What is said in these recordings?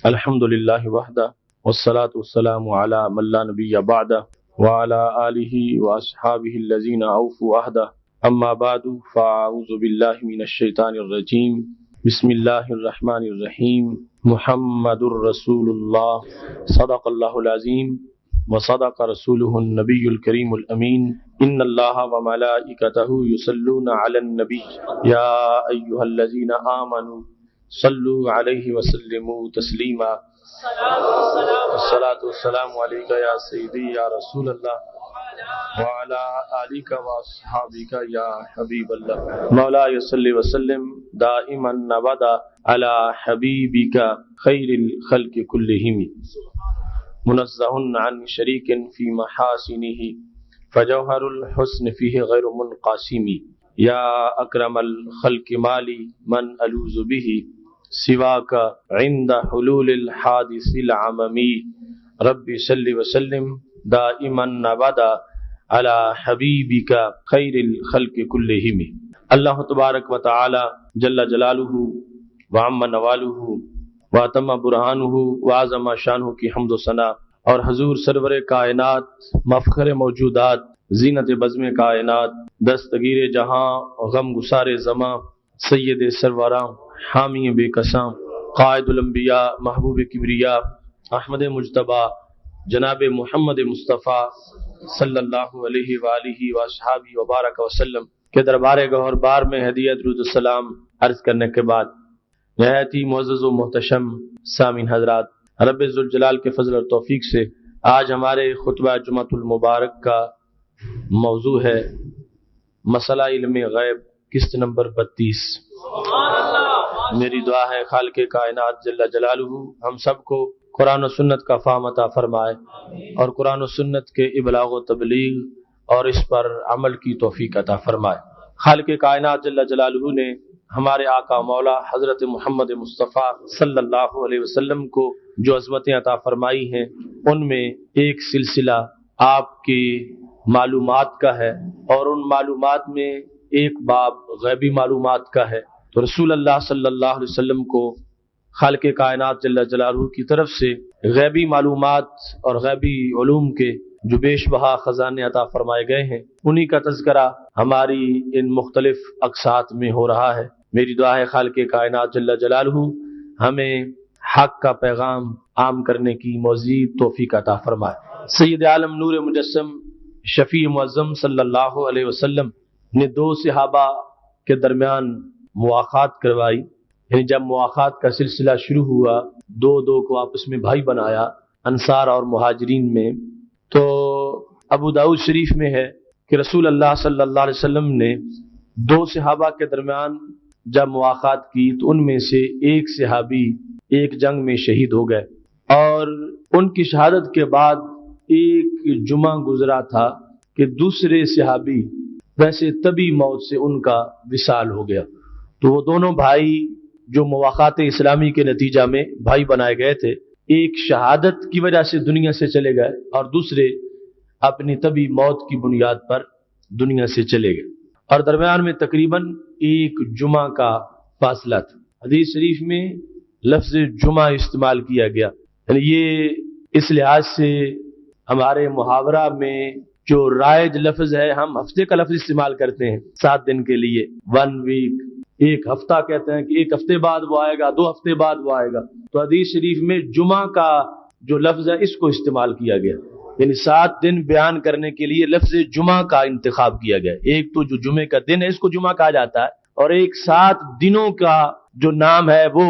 الحمد للہ وحدہ والصلاة والسلام علی من لا نبی بعدہ وعلی آلہ واصحابہ الذین اوفوا عہدہ اما بعد فاعوذ باللہ من الشیطان الرجیم بسم اللہ الرحمن الرحیم محمد رسول اللہ صدق اللہ العظیم وصدق رسولہ النبی الکریم الامین ان اللہ وملائکتہ یصلون علی النبی یا ایہا الذین آمنوا صلوا علیہ وسلموا تسلیما الصلاۃ والسلام علیک یا سیدی یا رسول اللہ وعلی آلک واصحابک یا حبیب اللہ مولاي صلی وسلم دائما ابدا علی حبیبک خیر الخلق کلہم منزہ عن شریک فی محاسنہ فجوہر الحسن فیہ غیر منقاسم یا اکرم الخلق مالی من الوذ به سواک عند حلول الحادث العممی رب صلی وسلم دائما ابدا علی حبیبک خیر الخلق کلہم۔ اللہ تبارک و تعالی جل جلالہ وعم نوالہ واتم برہانہ وعظم شانہ کی حمد و ثنا اور حضور سرور کائنات مفخر موجودات زینت بزم کائنات دستگیر جہاں غم گسار زماں سید سروراں حامی بے قسام قائد الانبیاء محبوب کبریا احمد مجتبی جناب محمد مصطفیٰ صلی اللہ علیہ وآلہ وصحابہ وبارک وسلم کے دربار گوہر بار میں ہدیہ درود السلام عرض کرنے کے بعد نہایت ہی معزز و محتشم سامعین حضرات، رب ذوالجلال کے فضل اور توفیق سے آج ہمارے خطبہ جمعۃ المبارک کا موضوع ہے مسئلہ علم غیب، قسط نمبر 32۔ میری دعا ہے خالق کائنات جل جلالہ ہم سب کو قرآن و سنت کا فہم عطا فرمائے اور قرآن و سنت کے ابلاغ و تبلیغ اور اس پر عمل کی توفیق عطا فرمائے۔ خالق کائنات جل جلالہ نے ہمارے آقا مولا حضرت محمد مصطفیٰ صلی اللہ علیہ وسلم کو جو عظمتیں عطا فرمائی ہیں ان میں ایک سلسلہ آپ کی معلومات کا ہے اور ان معلومات میں ایک باب غیبی معلومات کا ہے۔ تو رسول اللہ صلی اللہ علیہ وسلم کو خالق کائنات جل جلالہ کی طرف سے غیبی معلومات اور غیبی علوم کے جو بیش بہا خزانے عطا فرمائے گئے ہیں انہی کا تذکرہ ہماری ان مختلف اقساط میں ہو رہا ہے۔ میری دعا ہے خالق کائنات جل جلالہ ہمیں حق کا پیغام عام کرنے کی مزید توفیق عطا فرمائے۔ سید عالم نور مجسم شفیع معظم صلی اللہ علیہ وسلم نے دو صحابہ کے درمیان مواخات کروائی، یعنی جب مواخات کا سلسلہ شروع ہوا دو کو آپس میں بھائی بنایا انصار اور مہاجرین میں، تو ابو داؤد شریف میں ہے کہ رسول اللہ صلی اللہ علیہ وسلم نے دو صحابہ کے درمیان جب مواخات کی تو ان میں سے ایک صحابی ایک جنگ میں شہید ہو گئے اور ان کی شہادت کے بعد ایک جمعہ گزرا تھا کہ دوسرے صحابی ویسے طبی موت سے ان کا وصال ہو گیا۔ تو وہ دونوں بھائی جو مواخات اسلامی کے نتیجہ میں بھائی بنائے گئے تھے، ایک شہادت کی وجہ سے دنیا سے چلے گئے اور دوسرے اپنی طبی موت کی بنیاد پر دنیا سے چلے گئے، اور درمیان میں تقریباً ایک جمعہ کا فاصلہ تھا۔ حدیث شریف میں لفظ جمعہ استعمال کیا گیا، یعنی یہ اس لحاظ سے ہمارے محاورہ میں جو رائج لفظ ہے، ہم ہفتے کا لفظ استعمال کرتے ہیں 7 دن کے لیے، 1 ویک، ایک ہفتہ کہتے ہیں کہ ایک ہفتے بعد وہ آئے گا، 2 ہفتے بعد وہ آئے گا۔ تو حدیث شریف میں جمعہ کا جو لفظ ہے اس کو استعمال کیا گیا، یعنی 7 دن بیان کرنے کے لیے لفظ جمعہ کا انتخاب کیا گیا۔ ایک تو جو جمعے کا دن ہے اس کو جمعہ کہا جاتا ہے، اور ایک 7 دنوں کا جو نام ہے وہ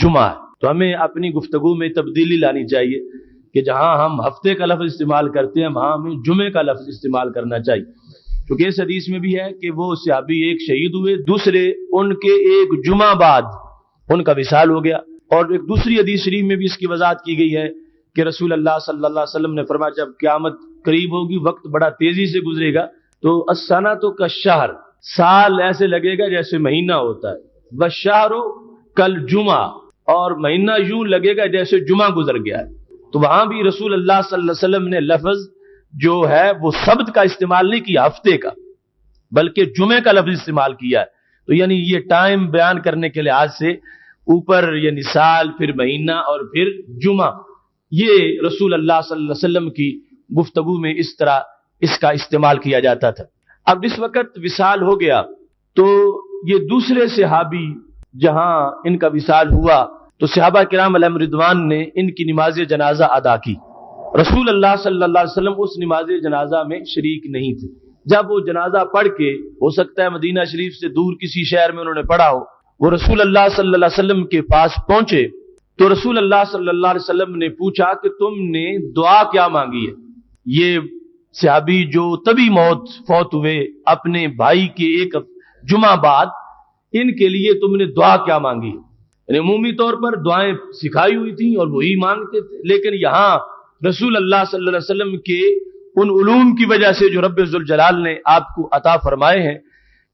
جمعہ ہے۔ تو ہمیں اپنی گفتگو میں تبدیلی لانی چاہیے کہ جہاں ہم ہفتے کا لفظ استعمال کرتے ہیں وہاں ہمیں جمعے کا لفظ استعمال کرنا چاہیے، کیونکہ اس حدیث میں بھی ہے کہ وہ صحابی ایک شہید ہوئے، دوسرے ان کے ایک جمعہ بعد ان کا وصال ہو گیا۔ اور ایک دوسری حدیث شریف میں بھی اس کی وضاحت کی گئی ہے کہ رسول اللہ صلی اللہ علیہ وسلم نے فرمایا جب قیامت قریب ہوگی، وقت بڑا تیزی سے گزرے گا، تو السنۃ کالشہر، سال ایسے لگے گا جیسے مہینہ ہوتا ہے، والشہر کالجمعہ، اور مہینہ یوں لگے گا جیسے جمعہ گزر گیا ہے۔ تو وہاں بھی رسول اللہ صلی اللہ علیہ وسلم نے لفظ جو ہے وہ سبت کا استعمال نہیں کیا، ہفتے کا، بلکہ جمعے کا لفظ استعمال کیا ہے۔ تو یعنی یہ ٹائم بیان کرنے کے لحاظ سے اوپر یعنی سال، پھر مہینہ اور پھر جمعہ. یہ رسول اللہ صلی اللہ علیہ وسلم کی گفتگو میں اس طرح اس کا استعمال کیا جاتا تھا. اب اس وقت وصال ہو گیا تو یہ دوسرے صحابی جہاں ان کا وصال ہوا تو صحابہ کرام علیہم رضوان نے ان کی نماز جنازہ ادا کی. رسول اللہ صلی اللہ علیہ وسلم اس نماز جنازہ میں شریک نہیں تھے. جب وہ جنازہ پڑھ کے، ہو سکتا ہے مدینہ شریف سے دور کسی شہر میں انہوں نے پڑھا ہو، وہ رسول اللہ صلی اللہ علیہ وسلم کے پاس پہنچے تو رسول اللہ صلی اللہ علیہ وسلم نے پوچھا کہ تم نے دعا کیا مانگی ہے؟ یہ صحابی جو تبھی فوت ہوئے اپنے بھائی کے ایک جمعہ بعد، ان کے لیے تم نے دعا کیا مانگی؟ یعنی عمومی طور پر دعائیں سکھائی ہوئی تھیں اور وہی مانگتے تھے، لیکن یہاں رسول اللہ صلی اللہ علیہ وسلم کے ان علوم کی وجہ سے جو رب ذوالجلال نے آپ کو عطا فرمائے ہیں،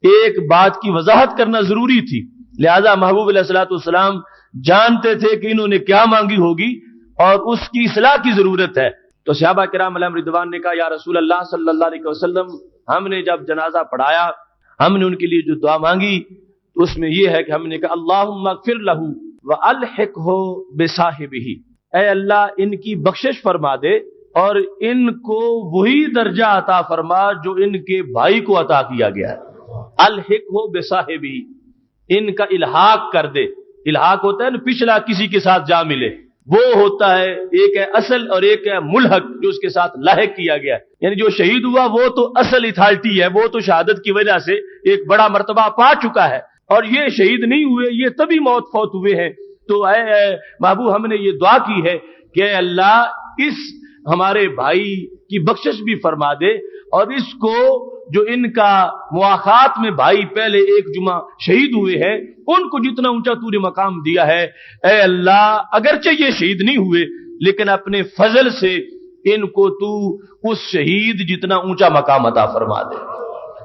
ایک بات کی وضاحت کرنا ضروری تھی. لہذا محبوب علیہ الصلوۃ والسلام جانتے تھے کہ انہوں نے کیا مانگی ہوگی اور اس کی اصلاح کی ضرورت ہے. تو صحابہ کرام علیہم رضوان نے کہا یا رسول اللہ صلی اللہ علیہ وسلم، ہم نے جب جنازہ پڑھایا، ہم نے ان کے لیے جو دعا مانگی تو اس میں یہ ہے کہ ہم نے کہا اللہم اغفر لہ والحقہ بصاحبہ، اے اللہ ان کی بخشش فرما دے اور ان کو وہی درجہ عطا فرما جو ان کے بھائی کو عطا کیا گیا ہے. الحقہ بصاحبہ، ان کا الحاق کر دے. الحاق ہوتا ہے نا پچھلا کسی کے ساتھ جا ملے، وہ ہوتا ہے ایک ہے اصل اور ایک ہے ملحق جو اس کے ساتھ لاحق کیا گیا ہے. یعنی جو شہید ہوا وہ تو اصل اتھارٹی ہے، وہ تو شہادت کی وجہ سے ایک بڑا مرتبہ پا چکا ہے، اور یہ شہید نہیں ہوئے، یہ تبھی فوت ہوئے ہیں. تو اے محبوب ہم نے یہ دعا کی ہے کہ اے اللہ اس ہمارے بھائی کی بخشش بھی فرما دے اور اس کو جو ان کا مواخات میں بھائی پہلے ایک جمعہ شہید ہوئے ہیں ان کو جتنا اونچا تو نے مقام دیا ہے، اے اللہ اگرچہ یہ شہید نہیں ہوئے لیکن اپنے فضل سے ان کو تو اس شہید جتنا اونچا مقام عطا فرما دے.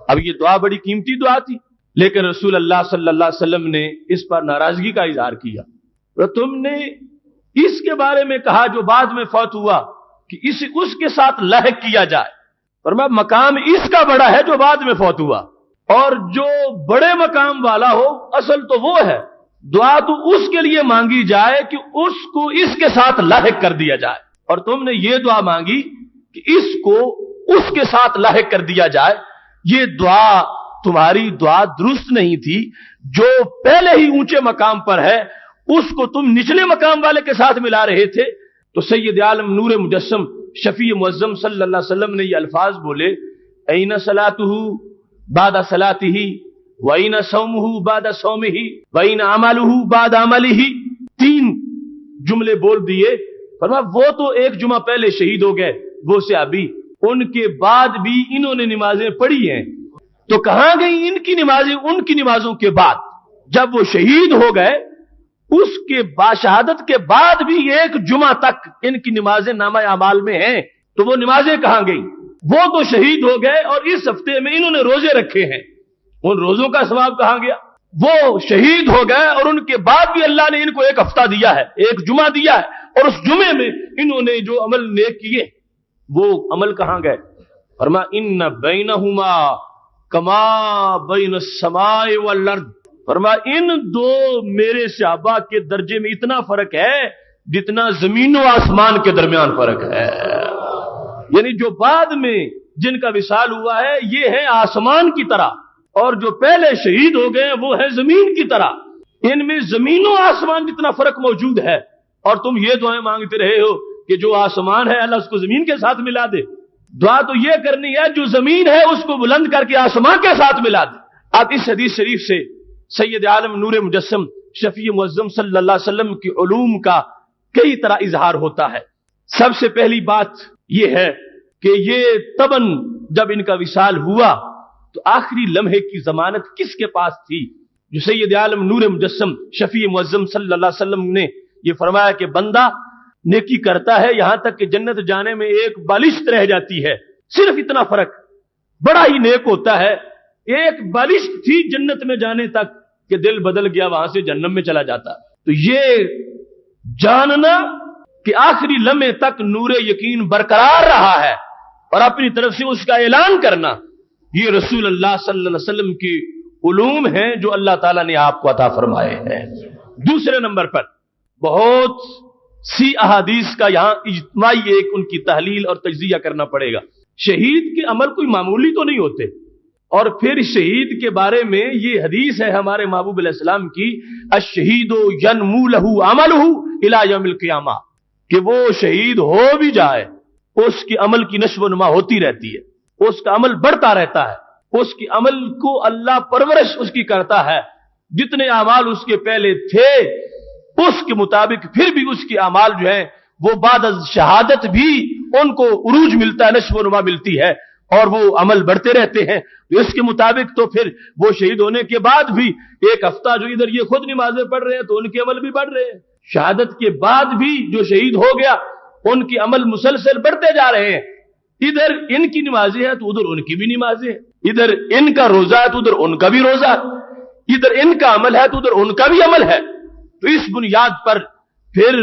اب یہ دعا بڑی قیمتی دعا تھی، لیکن رسول اللہ صلی اللہ علیہ وسلم نے اس پر ناراضگی کا اظہار کیا. تم نے اس کے بارے میں کہا جو بعد میں فوت ہوا کہ اس کے ساتھ لاحق کیا جائے، فرمایا مقام اس کا بڑا ہے جو بعد میں فوت ہوا، اور جو بڑے مقام والا ہو اصل تو وہ ہے. دعا تو اس کے لیے مانگی جائے کہ اس کو اس کے ساتھ لاحق کر دیا جائے، اور تم نے یہ دعا مانگی کہ اس کو اس کے ساتھ لاحق کر دیا جائے. یہ دعا تمہاری دعا درست نہیں تھی. جو پہلے ہی اونچے مقام پر ہے اس کو تم نچلے مقام والے کے ساتھ ملا رہے تھے. تو سید عالم نور مجسم شفیع معظم صلی اللہ علیہ وسلم نے یہ الفاظ بولے، این صلاتہ بعد صلاتہ وَإِنَ صَوْمُهُ بَعْدَ صَوْمِهِ وَإِنَ عَمَلُهُ بَعْدَ عَمَلِهِ. 3 جملے بول دیے. فرمایا وہ تو ایک جمعہ پہلے شہید ہو گئے وہ صحابی، ان کے بعد بھی انہوں نے نمازیں پڑھی ہیں. تو کہاں گئی ان کی نمازیں؟ ان کی نمازوں کے بعد جب وہ شہید ہو گئے اس کے شہادت کے بعد بھی ایک جمعہ تک ان کی نمازیں نامہ اعمال میں ہیں. تو وہ نمازیں کہاں گئیں؟ وہ تو شہید ہو گئے اور اس ہفتے میں انہوں نے روزے رکھے ہیں، ان روزوں کا ثواب کہاں گیا؟ وہ شہید ہو گئے اور ان کے بعد بھی اللہ نے ان کو ایک ہفتہ دیا ہے، ایک جمعہ دیا ہے، اور اس جمعے میں انہوں نے جو عمل نیک کیے وہ عمل کہاں گئے؟ فرمایا ان بینہما کما بین السماء والارض. فرمایا ان دو میرے صحابہ کے درجے میں اتنا فرق ہے جتنا زمین و آسمان کے درمیان فرق ہے. یعنی جو بعد میں جن کا وصال ہوا ہے یہ ہے آسمان کی طرح، اور جو پہلے شہید ہو گئے وہ ہے زمین کی طرح. ان میں زمین و آسمان جتنا فرق موجود ہے، اور تم یہ دعائیں مانگتے رہے ہو کہ جو آسمان ہے اللہ اس کو زمین کے ساتھ ملا دے. دعا تو یہ کرنی ہے جو زمین ہے اس کو بلند کر کے آسمان کے ساتھ ملا دے. اب اس حدیث شریف سے سید عالم نور مجسم شفیع معظم صلی اللہ علیہ وسلم کی علوم کا کئی طرح اظہار ہوتا ہے. سب سے پہلی بات یہ ہے کہ یہ تباً جب ان کا وصال ہوا تو آخری لمحے کی ضمانت کس کے پاس تھی؟ جو سید عالم نور مجسم شفیع معظم صلی اللہ علیہ وسلم نے یہ فرمایا کہ بندہ نیکی کرتا ہے یہاں تک کہ جنت جانے میں ایک بالشت رہ جاتی ہے، صرف اتنا فرق، بڑا ہی نیک ہوتا ہے. ایک بالشت تھی جنت میں جانے تک کہ دل بدل گیا وہاں سے جہنم میں چلا جاتا. تو یہ جاننا کہ آخری لمحے تک نور یقین برقرار رہا ہے اور اپنی طرف سے اس کا اعلان کرنا، یہ رسول اللہ صلی اللہ علیہ وسلم کی علوم ہیں جو اللہ تعالیٰ نے آپ کو عطا فرمائے ہیں. دوسرے نمبر پر بہت سی احادیث کا یہاں اجتماعی ایک ان کی تحلیل اور تجزیہ کرنا پڑے گا۔ شہید کے عمل کوئی معمولی تو نہیں ہوتے، اور پھر شہید کے بارے میں یہ حدیث ہے ہمارے محبوب علیہ السلام کی، الشہید ینمو لہ عملہ الی یوم القیامہ، کہ وہ شہید ہو بھی جائے اس کے عمل کی نشو و نما ہوتی رہتی ہے، اس کا عمل بڑھتا رہتا ہے، اس کے عمل کو اللہ پرورش اس کی کرتا ہے، جتنے اعمال اس کے پہلے تھے اس کے مطابق پھر بھی اس کے اعمال جو ہیں وہ بعد از شہادت بھی ان کو عروج ملتا ہے، نشو و نما ملتی ہے، اور وہ عمل بڑھتے رہتے ہیں۔ اس کے مطابق تو پھر وہ شہید ہونے کے بعد بھی ایک ہفتہ جو ادھر یہ خود نمازیں پڑھ رہے ہیں تو ان کے عمل بھی بڑھ رہے ہیں، شہادت کے بعد بھی جو شہید ہو گیا ان کے عمل مسلسل بڑھتے جا رہے ہیں، ادھر ان کی نمازیں ہیں تو ادھر ان کی بھی نمازیں ہیں، ادھر ان کا روزہ ہے تو ادھر ان کا بھی روزہ، ادھر ان کا عمل ہے تو ادھر ان کا بھی عمل ہے۔ تو اس بنیاد پر پھر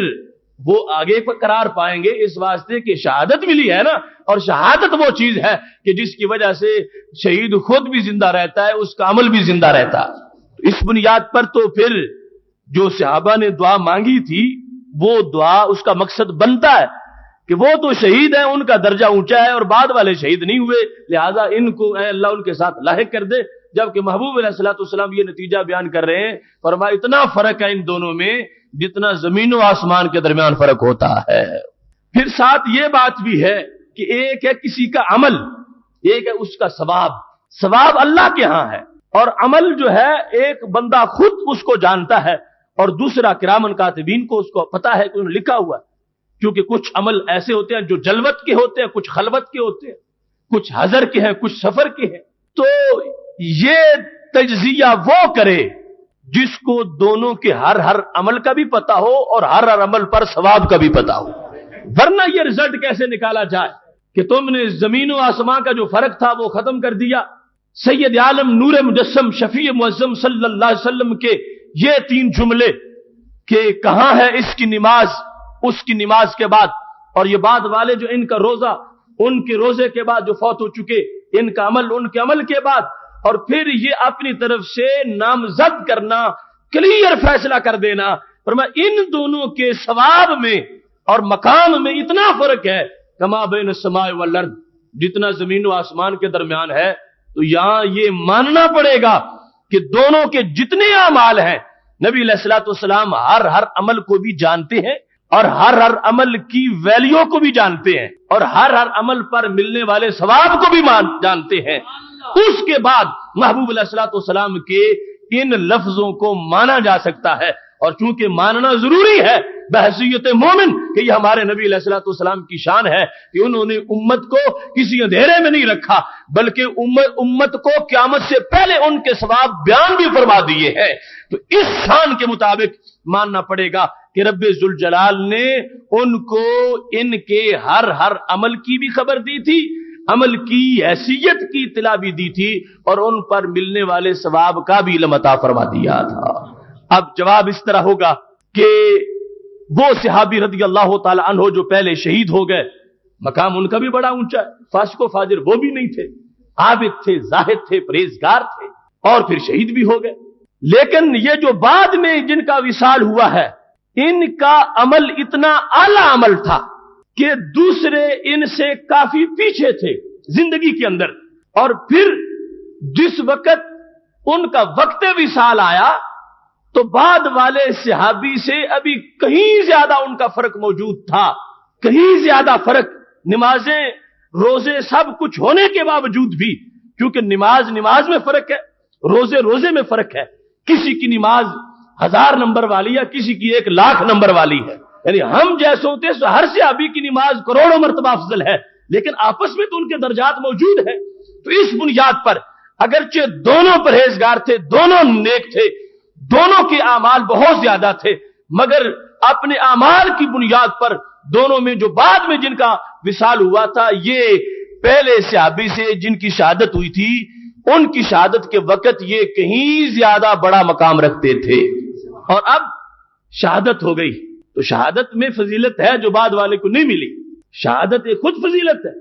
وہ آگے پر قرار پائیں گے، اس واسطے کہ شہادت ملی ہے نا، اور شہادت وہ چیز ہے کہ جس کی وجہ سے شہید خود بھی زندہ رہتا ہے، اس کا عمل بھی زندہ رہتا ہے۔ اس بنیاد پر تو پھر جو صحابہ نے دعا مانگی تھی وہ دعا اس کا مقصد بنتا ہے کہ وہ تو شہید ہیں، ان کا درجہ اونچا ہے اور بعد والے شہید نہیں ہوئے، لہذا ان کو اے اللہ ان کے ساتھ لاحق کر دے۔ جبکہ محبوب علیہ الصلوۃ والسلام یہ نتیجہ بیان کر رہے ہیں، فرمایا اتنا فرق ہے ان دونوں میں جتنا زمین و آسمان کے درمیان فرق ہوتا ہے۔ پھر ساتھ یہ بات بھی ہے کہ ایک ہے کسی کا عمل، ایک ہے اس کا ثواب، ثواب اللہ کے ہاں ہے، اور عمل جو ہے ایک بندہ خود اس کو جانتا ہے، اور دوسرا کرامن کاتبین کو اس کو پتا ہے کہ انہوں نے لکھا ہوا ہے، کیونکہ کچھ عمل ایسے ہوتے ہیں جو جلوت کے ہوتے ہیں، کچھ خلوت کے ہوتے ہیں، کچھ حضر کے ہیں، کچھ سفر کے ہیں۔ تو یہ تجزیہ وہ کرے جس کو دونوں کے ہر عمل کا بھی پتا ہو اور ہر عمل پر ثواب کا بھی پتا ہو، ورنہ یہ رزلٹ کیسے نکالا جائے کہ تم نے زمین و آسمان کا جو فرق تھا وہ ختم کر دیا۔ سید عالم نور مجسم شفیع معظم صلی اللہ علیہ وسلم کے یہ 3 جملے کہ کہاں ہے اس کی نماز، اس کی نماز کے بعد، اور یہ بعد والے جو ان کا روزہ، ان کے روزے کے بعد جو فوت ہو چکے، ان کا عمل ان کے عمل کے بعد، اور پھر یہ اپنی طرف سے نامزد کرنا، کلیئر فیصلہ کر دینا، فرمایا ان دونوں کے ثواب میں اور مقام میں اتنا فرق ہے کما بین السماء والارض، جتنا زمین و آسمان کے درمیان ہے۔ تو یہاں یہ ماننا پڑے گا کہ دونوں کے جتنے اعمال ہیں نبی علیہ الصلوۃ والسلام ہر عمل کو بھی جانتے ہیں، اور ہر عمل کی ویلیو کو بھی جانتے ہیں، اور ہر عمل پر ملنے والے ثواب کو بھی جانتے ہیں۔ اس کے بعد محبوب علیہ الصلوۃ والسلام کے ان لفظوں کو مانا جا سکتا ہے، اور چونکہ ماننا ضروری ہے بحیثیت مومن کہ یہ ہمارے نبی علیہ الصلوۃ والسلام کی شان ہے کہ انہوں نے امت کو کسی اندھیرے میں نہیں رکھا، بلکہ امت کو قیامت سے پہلے ان کے ثواب بیان بھی فرما دیے ہیں۔ تو اس شان کے مطابق ماننا پڑے گا کہ رب ذوالجلال نے ان کو ان کے ہر عمل کی بھی خبر دی تھی، عمل کی حیثیت کی اطلاع بھی دی تھی، اور ان پر ملنے والے ثواب کا بھی علم عطا فرما دیا تھا۔ اب جواب اس طرح ہوگا کہ وہ صحابی رضی اللہ تعالی عنہ جو پہلے شہید ہو گئے، مقام ان کا بھی بڑا اونچا ہے، فاسق و فاجر وہ بھی نہیں تھے، عابد تھے، زاہد تھے، پرہیزگار تھے، اور پھر شہید بھی ہو گئے۔ لیکن یہ جو بعد میں جن کا وصال ہوا ہے، ان کا عمل اتنا اعلیٰ عمل تھا کہ دوسرے ان سے کافی پیچھے تھے زندگی کے اندر، اور پھر جس وقت ان کا وقت وصال آیا تو بعد والے صحابی سے ابھی کہیں زیادہ ان کا فرق موجود تھا، کہیں زیادہ فرق، نمازیں روزے سب کچھ ہونے کے باوجود بھی، کیونکہ نماز میں فرق ہے، روزے میں فرق ہے، کسی کی نماز 1000 نمبر والی ہے، کسی کی 1,00,000 نمبر والی ہے، یعنی ہم جیسوں تھے ہر صحابی کی نماز کروڑوں مرتبہ افضل ہے، لیکن آپس میں تو ان کے درجات موجود ہیں۔ تو اس بنیاد پر اگرچہ دونوں پرہیزگار تھے، دونوں نیک تھے، دونوں کے اعمال بہت زیادہ تھے، مگر اپنے اعمال کی بنیاد پر دونوں میں جو بعد میں جن کا وصال ہوا تھا، یہ پہلے صحابی سے جن کی شہادت ہوئی تھی، ان کی شہادت کے وقت یہ کہیں زیادہ بڑا مقام رکھتے تھے، اور اب شہادت ہو گئی تو شہادت میں فضیلت ہے جو بعد والے کو نہیں ملی، شہادت ایک خود فضیلت ہے،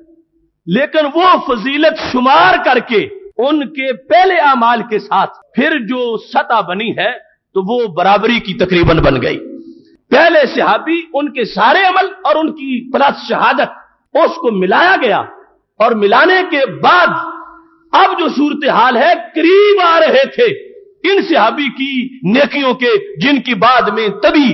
لیکن وہ فضیلت شمار کر کے ان کے پہلے اعمال کے ساتھ پھر جو سطح بنی ہے تو وہ برابری کی تقریباً بن گئی. پہلے صحابی ان کے سارے عمل اور ان کی پلس شہادت اس کو ملایا گیا، اور ملانے کے بعد اب جو صورتحال ہے قریب آ رہے تھے ان صحابی کی نیکیوں کے، جن کی بعد میں تبھی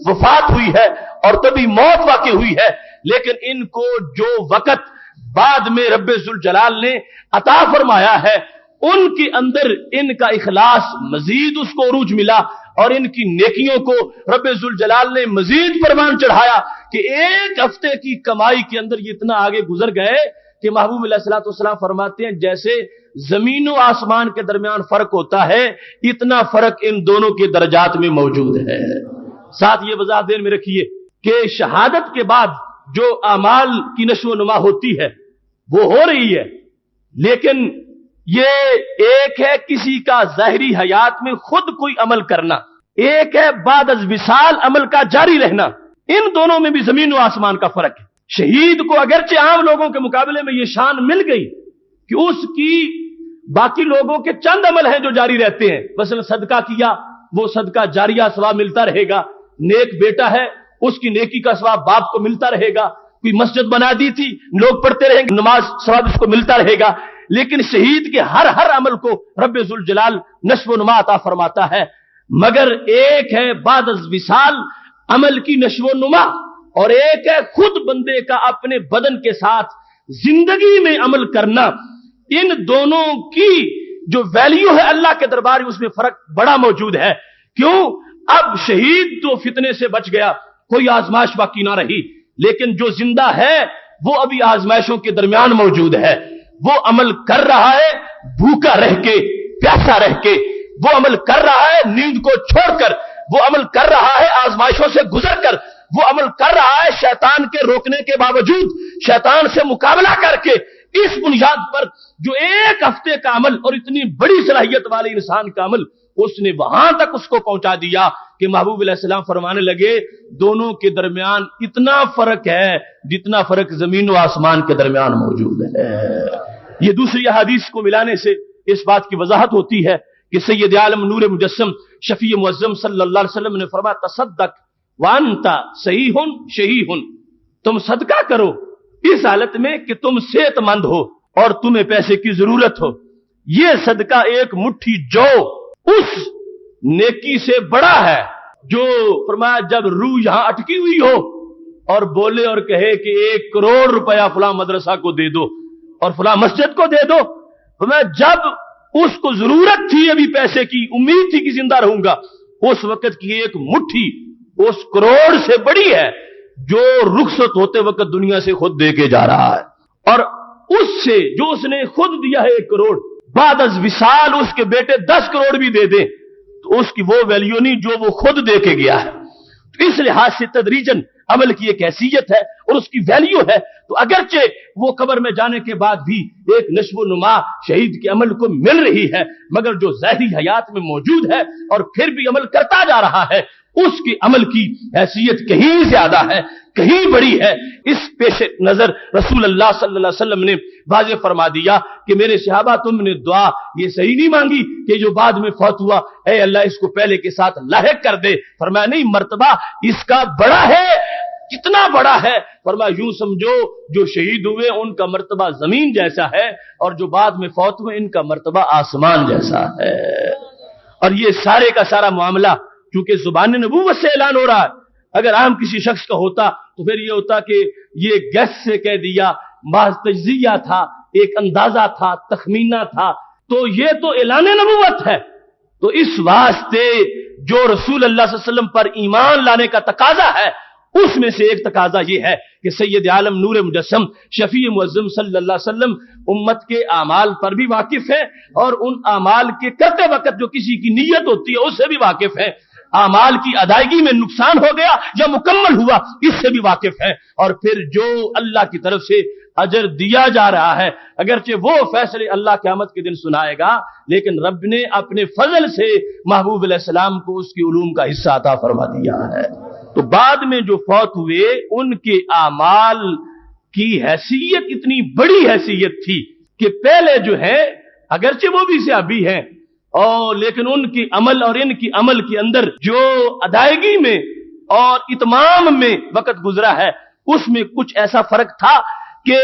وفات ہوئی ہے اور تبھی موت واقع ہوئی ہے، لیکن ان کو جو وقت بعد میں رب ذوالجلال نے عطا فرمایا ہے ان کے اندر ان کا اخلاص مزید اس کو عروج ملا، اور ان کی نیکیوں کو رب ذوالجلال نے مزید پروان چڑھایا کہ ایک ہفتے کی کمائی کے اندر یہ اتنا آگے گزر گئے کہ محبوب علیہ الصلوۃ والسلام فرماتے ہیں جیسے زمین و آسمان کے درمیان فرق ہوتا ہے اتنا فرق ان دونوں کے درجات میں موجود ہے. ساتھ یہ وضاحت ذہن میں رکھیے کہ شہادت کے بعد جو اعمال کی نشو و نما ہوتی ہے وہ ہو رہی ہے، لیکن یہ ایک ہے کسی کا ظاہری حیات میں خود کوئی عمل کرنا، ایک ہے بعد از وصال عمل کا جاری رہنا. ان دونوں میں بھی زمین و آسمان کا فرق ہے. شہید کو اگرچہ عام لوگوں کے مقابلے میں یہ شان مل گئی کہ اس کی باقی لوگوں کے چند عمل ہیں جو جاری رہتے ہیں، مثلا صدقہ کیا وہ صدقہ جاریہ ثواب ملتا رہے گا، نیک بیٹا ہے اس کی نیکی کا ثواب باپ کو ملتا رہے گا، کوئی مسجد بنا دی تھی لوگ پڑھتے رہیں گے نماز ثواب اس کو ملتا رہے گا. لیکن شہید کے ہر عمل کو رب ذوالجلال نشو و نما عطا فرماتا ہے، مگر ایک ہے بعد از وصال عمل کی نشو و نما، اور ایک ہے خود بندے کا اپنے بدن کے ساتھ زندگی میں عمل کرنا. ان دونوں کی جو ویلیو ہے اللہ کے دربار میں اس میں فرق بڑا موجود ہے. کیوں؟ اب شہید تو فتنے سے بچ گیا، کوئی آزمائش باقی نہ رہی، لیکن جو زندہ ہے وہ ابھی آزمائشوں کے درمیان موجود ہے. وہ عمل کر رہا ہے بھوکا رہ کے، پیاسا رہ کے، وہ عمل کر رہا ہے نیند کو چھوڑ کر، وہ عمل کر رہا ہے آزمائشوں سے گزر کر، وہ عمل کر رہا ہے شیطان کے روکنے کے باوجود، شیطان سے مقابلہ کر کے. اس بنیاد پر جو ایک ہفتے کا عمل اور اتنی بڑی صلاحیت والے انسان کا عمل اس نے وہاں تک اس کو پہنچا دیا کہ محبوب علیہ السلام فرمانے لگے دونوں کے درمیان اتنا فرق ہے جتنا فرق زمین و آسمان کے درمیان موجود ہے. یہ دوسری حدیث کو ملانے سے اس بات کی وضاحت ہوتی ہے کہ سید عالم نور مجسم شفیع معظم صلی اللہ علیہ وسلم نے فرمایا تصدق وانت صحیح شہیح، تم صدقہ کرو اس حالت میں کہ تم صحت مند ہو اور تمہیں پیسے کی ضرورت ہو. یہ صدقہ ایک مٹھی جو اس نیکی سے بڑا ہے جو فرمایا جب روح یہاں اٹکی ہوئی ہو اور بولے اور کہے کہ 1 کروڑ روپیہ فلاں مدرسہ کو دے دو اور فلاں مسجد کو دے دو، فرمایا جب اس کو ضرورت تھی ابھی پیسے کی، امید تھی کہ زندہ رہوں گا، اس وقت کی ایک مٹھی اس کروڑ سے بڑی ہے جو رخصت ہوتے وقت دنیا سے خود دے کے جا رہا ہے. اور اس سے جو اس نے خود دیا ہے 1 کروڑ، بعد از وصال اس کے بیٹے 10 کروڑ بھی دے دیں تو اس کی وہ ویلیو نہیں جو وہ خود دے کے گیا ہے. تو اس لحاظ سے تدریجاً عمل کی ایک حیثیت ہے اور اس کی ویلیو ہے. تو اگرچہ وہ قبر میں جانے کے بعد بھی ایک نشو و نما شہید کے عمل کو مل رہی ہے، مگر جو ظاہری حیات میں موجود ہے اور پھر بھی عمل کرتا جا رہا ہے اس کی عمل کی حیثیت کہیں زیادہ ہے، کہیں بڑی ہے. اس پیش نظر رسول اللہ صلی اللہ علیہ وسلم نے واضح فرما دیا کہ میرے صحابہ تم نے دعا یہ صحیح نہیں مانگی کہ جو بعد میں فوت ہوا اے اللہ اس کو پہلے کے ساتھ لاحق کر دے. فرمایا نہیں، مرتبہ اس کا بڑا ہے. کتنا بڑا ہے؟ فرمایا یوں سمجھو جو شہید ہوئے ان کا مرتبہ زمین جیسا ہے اور جو بعد میں فوت ہوئے ان کا مرتبہ آسمان جیسا ہے. اور یہ سارے کا سارا معاملہ چونکہ زبان نبوت سے اعلان ہو رہا ہے، اگر عام کسی شخص کا ہوتا تو پھر یہ ہوتا کہ یہ گیس سے کہہ دیا، محض تجزیہ تھا، ایک اندازہ تھا، تخمینہ تھا. تو یہ تو اعلان نبوت ہے. تو اس واسطے جو رسول اللہ صلی اللہ علیہ وسلم پر ایمان لانے کا تقاضا ہے اس میں سے ایک تقاضا یہ ہے کہ سید عالم نور مجسم شفیع معظم صلی اللہ علیہ وسلم امت کے اعمال پر بھی واقف ہے اور ان اعمال کے کرتے وقت جو کسی کی نیت ہوتی ہے اس سے بھی واقف ہے. اعمال کی ادائیگی میں نقصان ہو گیا یا مکمل ہوا اس سے بھی واقف ہے. اور پھر جو اللہ کی طرف سے اجر دیا جا رہا ہے اگرچہ وہ فیصلے اللہ قیامت کے دن سنائے گا، لیکن رب نے اپنے فضل سے محبوب علیہ السلام کو اس کی علوم کا حصہ عطا فرما دیا ہے. تو بعد میں جو فوت ہوئے ان کے اعمال کی حیثیت اتنی بڑی حیثیت تھی کہ پہلے جو ہے اگرچہ وہ بھی صحابی ہیں اور لیکن ان کی عمل اور ان کی عمل کے اندر جو ادائیگی میں اور اتمام میں وقت گزرا ہے اس میں کچھ ایسا فرق تھا کہ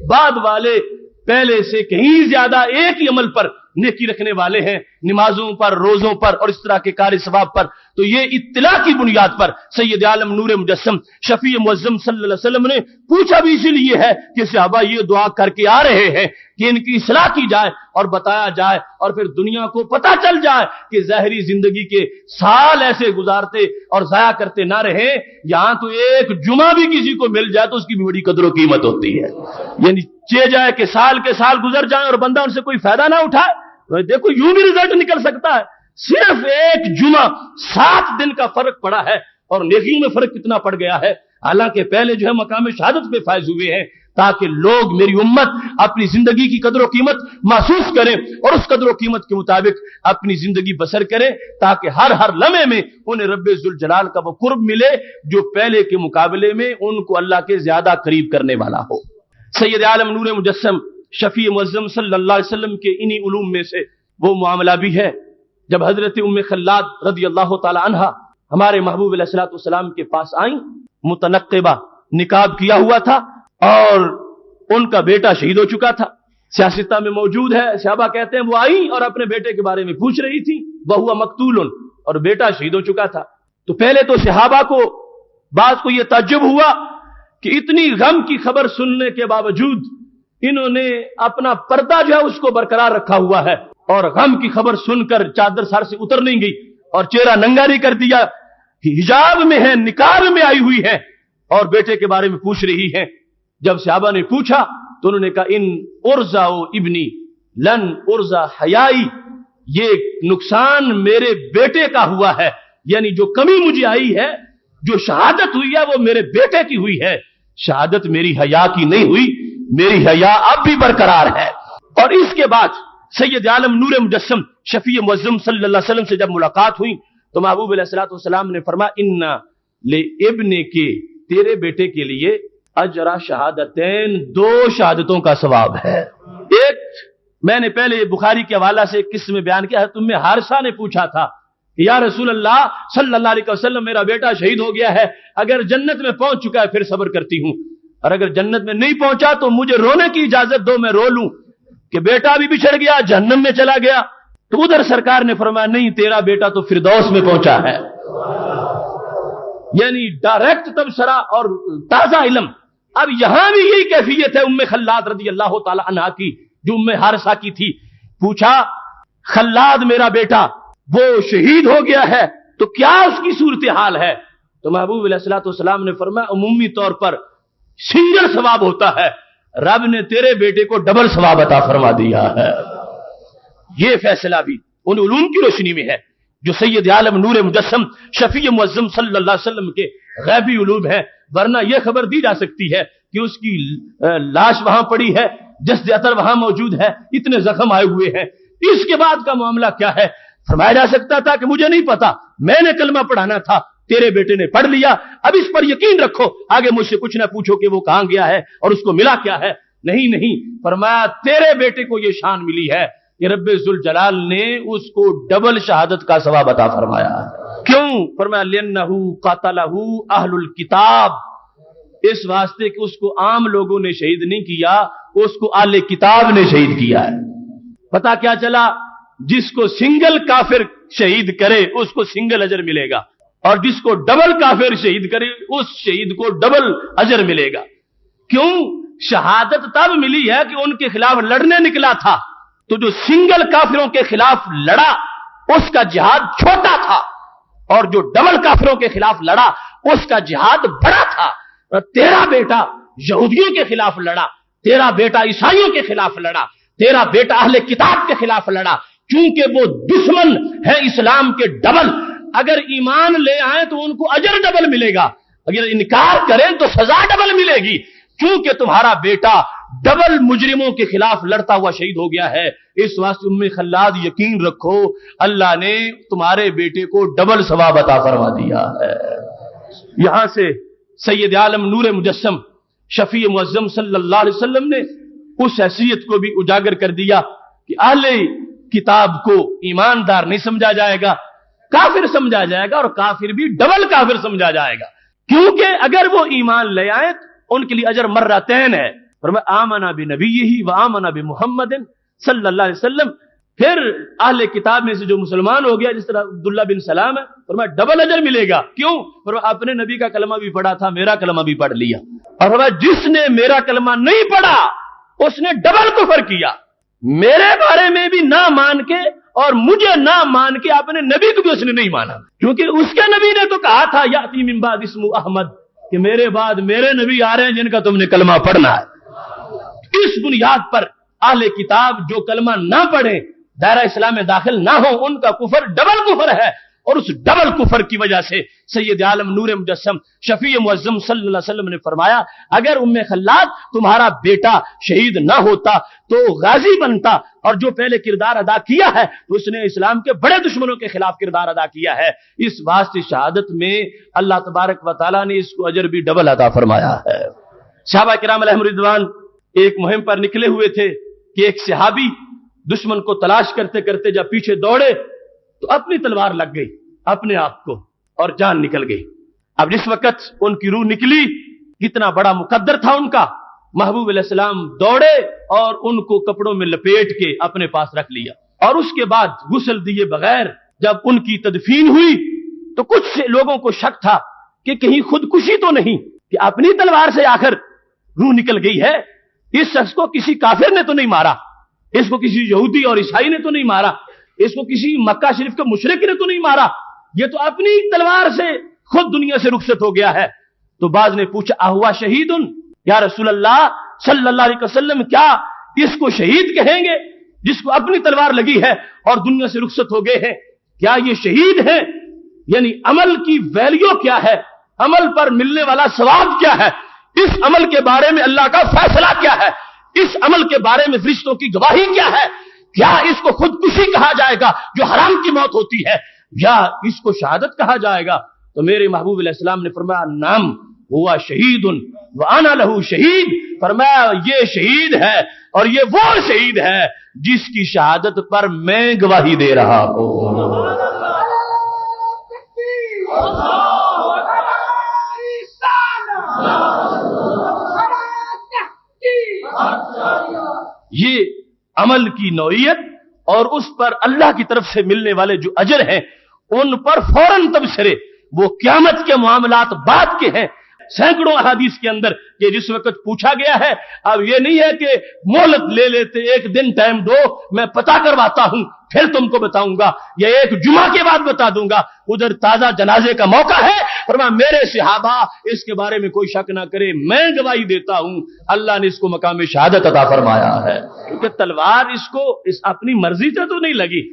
بعد والے پہلے سے کہیں زیادہ ایک ہی عمل پر نیکی رکھنے والے ہیں، نمازوں پر، روزوں پر اور اس طرح کے کار ثواب پر. تو یہ اطلاع کی بنیاد پر سید عالم نور مجسم شفیع معظم صلی اللہ علیہ وسلم نے پوچھا بھی اسی لیے ہے کہ صحابہ یہ دعا کر کے آ رہے ہیں کہ ان کی اصلاح کی جائے اور بتایا جائے اور پھر دنیا کو پتہ چل جائے کہ ظاہری زندگی کے سال ایسے گزارتے اور ضائع کرتے نہ رہے. یہاں تو ایک جمعہ بھی کسی کو مل جائے تو اس کی بھی بڑی قدر و قیمت ہوتی ہے. یعنی چے جائے کہ سال کے سال گزر جائیں اور بندہ ان سے کوئی فائدہ نہ اٹھائے. دیکھو یوں بھی رزلٹ نکل سکتا ہے. صرف ایک جمعہ 7 دن کا فرق پڑا ہے اور نیکیوں میں فرق کتنا پڑ گیا ہے. حالانکہ پہلے جو ہے مقام شہادت پہ فائز ہوئے ہیں تاکہ لوگ، میری امت، اپنی زندگی کی قدر و قیمت محسوس کریں اور اس قدر و قیمت کے مطابق اپنی زندگی بسر کریں تاکہ ہر لمحے میں انہیں رب ذوالجلال کا وہ قرب ملے جو پہلے کے مقابلے میں ان کو اللہ کے زیادہ قریب کرنے والا ہو. سید عالم نور مجسم شفیع معظم صلی اللہ علیہ وسلم کے انہی علوم میں سے وہ معاملہ بھی ہے جب حضرت ام خلاد رضی اللہ تعالی عنہا ہمارے محبوب علیہ الصلوۃ والسلام کے پاس آئیں. متنقبہ نقاب کیا ہوا تھا اور ان کا بیٹا شہید ہو چکا تھا. سیاستہ میں موجود ہے. صحابہ کہتے ہیں وہ آئیں اور اپنے بیٹے کے بارے میں پوچھ رہی تھی. وہو مقتول، اور بیٹا شہید ہو چکا تھا. تو پہلے تو صحابہ کو بعض کو یہ تعجب ہوا کہ اتنی غم کی خبر سننے کے باوجود انہوں نے اپنا پردہ جو ہے اس کو برقرار رکھا ہوا ہے اور غم کی خبر سن کر چادر سر سے اتر نہیں گئی اور چہرہ ننگا نہیں کر دیا. حجاب میں ہے، نقاب میں آئی ہوئی ہے اور بیٹے کے بارے میں پوچھ رہی ہے. جب صحابہ نے پوچھا تو انہوں نے کہا ان ارزا ابنی لن ارزا حیائی، یہ نقصان میرے بیٹے کا ہوا ہے. یعنی جو کمی مجھے آئی ہے، جو شہادت ہوئی ہے وہ میرے بیٹے کی ہوئی ہے. شہادت میری حیا کی نہیں ہوئی، میری حیا اب بھی برقرار ہے. اور اس کے بعد سید عالم نور مجسم شفیع معظم صلی اللہ علیہ وسلم سے جب ملاقات ہوئی تو محبوب علیہ الصلوۃ والسلام نے فرمایا ان لابن کے، تیرے بیٹے کے لیے اجر شہادتین، 2 شہادتوں کا ثواب ہے. ایک میں نے پہلے بخاری کے حوالہ سے ایک قسم میں بیان کیا ہے. تم میں حارثہ نے پوچھا تھا کہ یا رسول اللہ صلی اللہ علیہ وسلم میرا بیٹا شہید ہو گیا ہے، اگر جنت میں پہنچ چکا ہے پھر صبر کرتی ہوں، اور اگر جنت میں نہیں پہنچا تو مجھے رونے کی اجازت دو، میں رو لوں کہ بیٹا بھی بچھڑ گیا، جہنم میں چلا گیا. تو ادھر سرکار نے فرمایا نہیں، تیرا بیٹا تو فردوس میں پہنچا ہے. یعنی ڈائریکٹ تبصرہ اور تازہ علم. اب یہاں بھی یہی کیفیت ہے ام خلاد رضی اللہ تعالی عنہا کی جو ام حارثہ کی تھی. پوچھا خلاد میرا بیٹا وہ شہید ہو گیا ہے تو کیا اس کی صورتحال ہے؟ تو محبوب علیہ الصلوۃ والسلام نے فرمایا عمومی طور پر سنگل ثواب ہوتا ہے، رب نے تیرے بیٹے کو ڈبل ثواب عطا فرما دیا ہے. یہ فیصلہ بھی ان علوم کی روشنی میں ہے جو سید عالم نور مجسم شفیع معظم صلی اللہ علیہ وسلم کے غیبی علوم ہے. ورنہ یہ خبر دی جا سکتی ہے کہ اس کی لاش وہاں پڑی ہے، جسد اثر وہاں موجود ہے، اتنے زخم آئے ہوئے ہیں. اس کے بعد کا معاملہ کیا ہے؟ فرمایا جا سکتا تھا کہ مجھے نہیں پتا، میں نے کلمہ پڑھانا تھا، تیرے بیٹے نے پڑھ لیا، اب اس پر یقین رکھو، آگے مجھ سے کچھ نہ پوچھو کہ وہ کہاں گیا ہے اور اس کو ملا کیا ہے. نہیں، فرمایا تیرے بیٹے کو یہ شان ملی ہے کہ رب ذوالجلال نے اس کو ڈبل شہادت کا ثواب عطا فرمایا. کیوں؟ فرمایا لِأَنَّهُ قَتَلَهُ أَهْلُ الْكِتَابِ، اس واسطے کہ اس کو عام لوگوں نے شہید نہیں کیا، اس کو اہل کتاب نے شہید کیا ہے. پتا کیا چلا؟ جس کو سنگل کافر شہید کرے اس کو سنگل اجر ملے گا اور جس کو ڈبل کافر شہید کرے اس شہید کو ڈبل اجر ملے گا. کیوں؟ شہادت تب ملی ہے کہ ان کے خلاف لڑنے نکلا تھا، تو جو سنگل کافروں کے خلاف لڑا اس کا جہاد چھوٹا تھا اور جو ڈبل کافروں کے خلاف لڑا اس کا جہاد بڑا تھا. تیرا بیٹا یہودیوں کے خلاف لڑا، تیرا بیٹا عیسائیوں کے خلاف لڑا، تیرا بیٹا اہل کتاب کے خلاف لڑا، کیونکہ وہ دشمن ہے اسلام کے ڈبل. اگر ایمان لے آئیں تو ان کو اجر ڈبل ملے گا، اگر انکار کریں تو سزا ڈبل ملے گی، کیونکہ تمہارا بیٹا ڈبل مجرموں کے خلاف لڑتا ہوا شہید ہو گیا ہے. اس واسطے ام خلاد یقین رکھو اللہ نے تمہارے بیٹے کو ڈبل ثواب عطا فرما دیا ہے. یہاں سے سید عالم نور مجسم شفیع معظم صلی اللہ علیہ وسلم نے اس حیثیت کو بھی اجاگر کر دیا کہ اہل کتاب کو ایماندار نہیں سمجھا جائے گا، کافر سمجھا جائے گا، اور کافر بھی ڈبل کافر سمجھا جائے گا، کیونکہ اگر وہ ایمان لے آئے تو ان کے لیے اجر مرتین ہے۔ فرمایا آمنا بنبیہ و آمنا بمحمد صلی اللہ علیہ وسلم۔ پھر اہل کتاب میں سے جو مسلمان ہو گیا، جس طرح عبداللہ بن سلام ہے، فرمایا ڈبل اجر ملے گا۔ کیوں؟ فرمایا اپنے نبی کا کلمہ بھی پڑھا تھا، میرا کلمہ بھی پڑھ لیا، اور فرمایا جس نے میرا کلمہ نہیں پڑھا اس نے ڈبل کفر کیا، میرے بارے میں بھی نہ مان کے اور مجھے نہ مان کے اپنے نبی کو بھی اس نے نہیں مانا، کیونکہ اس کے نبی نے تو کہا تھا یاتی من بعد اسمہ احمد، کہ میرے بعد میرے نبی آ رہے ہیں جن کا تم نے کلمہ پڑھنا ہے۔ اس بنیاد پر اہل کتاب جو کلمہ نہ پڑھیں، دائرہ اسلام میں داخل نہ ہو، ان کا کفر ڈبل کفر ہے، اور اس ڈبل کفر کی وجہ سے سید عالم نور مجسم شفیع معظم صلی اللہ علیہ وسلم نے فرمایا اگر ام خلاد تمہارا بیٹا شہید نہ ہوتا تو غازی بنتا، اور جو پہلے کردار ادا کیا ہے تو اس نے اسلام کے بڑے دشمنوں کے خلاف کردار ادا کیا ہے۔ اس واسطے شہادت میں اللہ تبارک و تعالیٰ نے اس کو اجر بھی ڈبل عطا فرمایا ہے۔ صحابہ کرام علیہم رضوان ایک مہم پر نکلے ہوئے تھے کہ ایک صحابی دشمن کو تلاش کرتے کرتے جب پیچھے دوڑے تو اپنی تلوار لگ گئی اپنے آپ کو اور جان نکل گئی۔ اب جس وقت ان کی روح نکلی، کتنا بڑا مقدر تھا ان کا، محبوب علیہ السلام دوڑے اور ان کو کپڑوں میں لپیٹ کے اپنے پاس رکھ لیا، اور اس کے بعد غسل دیے بغیر جب ان کی تدفین ہوئی تو کچھ سے لوگوں کو شک تھا کہ کہیں خودکشی تو نہیں، کہ اپنی تلوار سے آخر روح نکل گئی ہے، اس شخص کو کسی کافر نے تو نہیں مارا، اس کو کسی یہودی اور عیسائی نے تو نہیں مارا، اس کو کسی مکہ شریف کے مشرک نے تو نہیں مارا، یہ تو اپنی تلوار سے خود دنیا سے رخصت ہو گیا ہے۔ تو بعض نے پوچھا اہوا شہید یا رسول اللہ صلی اللہ علیہ وسلم، کیا اس کو شہید کہیں گے جس کو اپنی تلوار لگی ہے اور دنیا سے رخصت ہو گئے ہیں؟ کیا یہ شہید ہیں؟ یعنی عمل کی ویلیو کیا ہے، عمل پر ملنے والا ثواب کیا ہے، اس عمل کے بارے میں اللہ کا فیصلہ کیا ہے، اس عمل کے بارے میں فرشتوں کی گواہی کیا ہے؟ کیا اس کو خودکشی کہا جائے گا جو حرام کی موت ہوتی ہے، یا اس کو شہادت کہا جائے گا؟ تو میرے محبوب علیہ السلام نے فرمایا نام ہوا شہید وانا لہو شہید، فرمایا یہ شہید ہے اور یہ وہ شہید ہے جس کی شہادت پر میں گواہی دے رہا ہوں۔ یہ عمل کی نوعیت اور اس پر اللہ کی طرف سے ملنے والے جو اجر ہیں ان پر فوراً تبصرے، وہ قیامت کے معاملات بعد کے ہیں۔ سینکڑوں احادیث کے اندر کہ جس وقت پوچھا گیا ہے، اب یہ نہیں ہے کہ مہلت لے لیتے، ایک دن ٹائم دو میں پتہ کرواتا ہوں پھر تم کو بتاؤں گا، یا ایک جمعہ کے بعد بتا دوں گا، ادھر تازہ جنازے کا موقع ہے، فرمایا میرے صحابہ اس کے بارے میں کوئی شک نہ کرے، میں گواہی دیتا ہوں اللہ نے اس کو مقام شہادت عطا فرمایا ہے۔ کیونکہ تلوار اس کو اپنی مرضی سے تو نہیں لگی،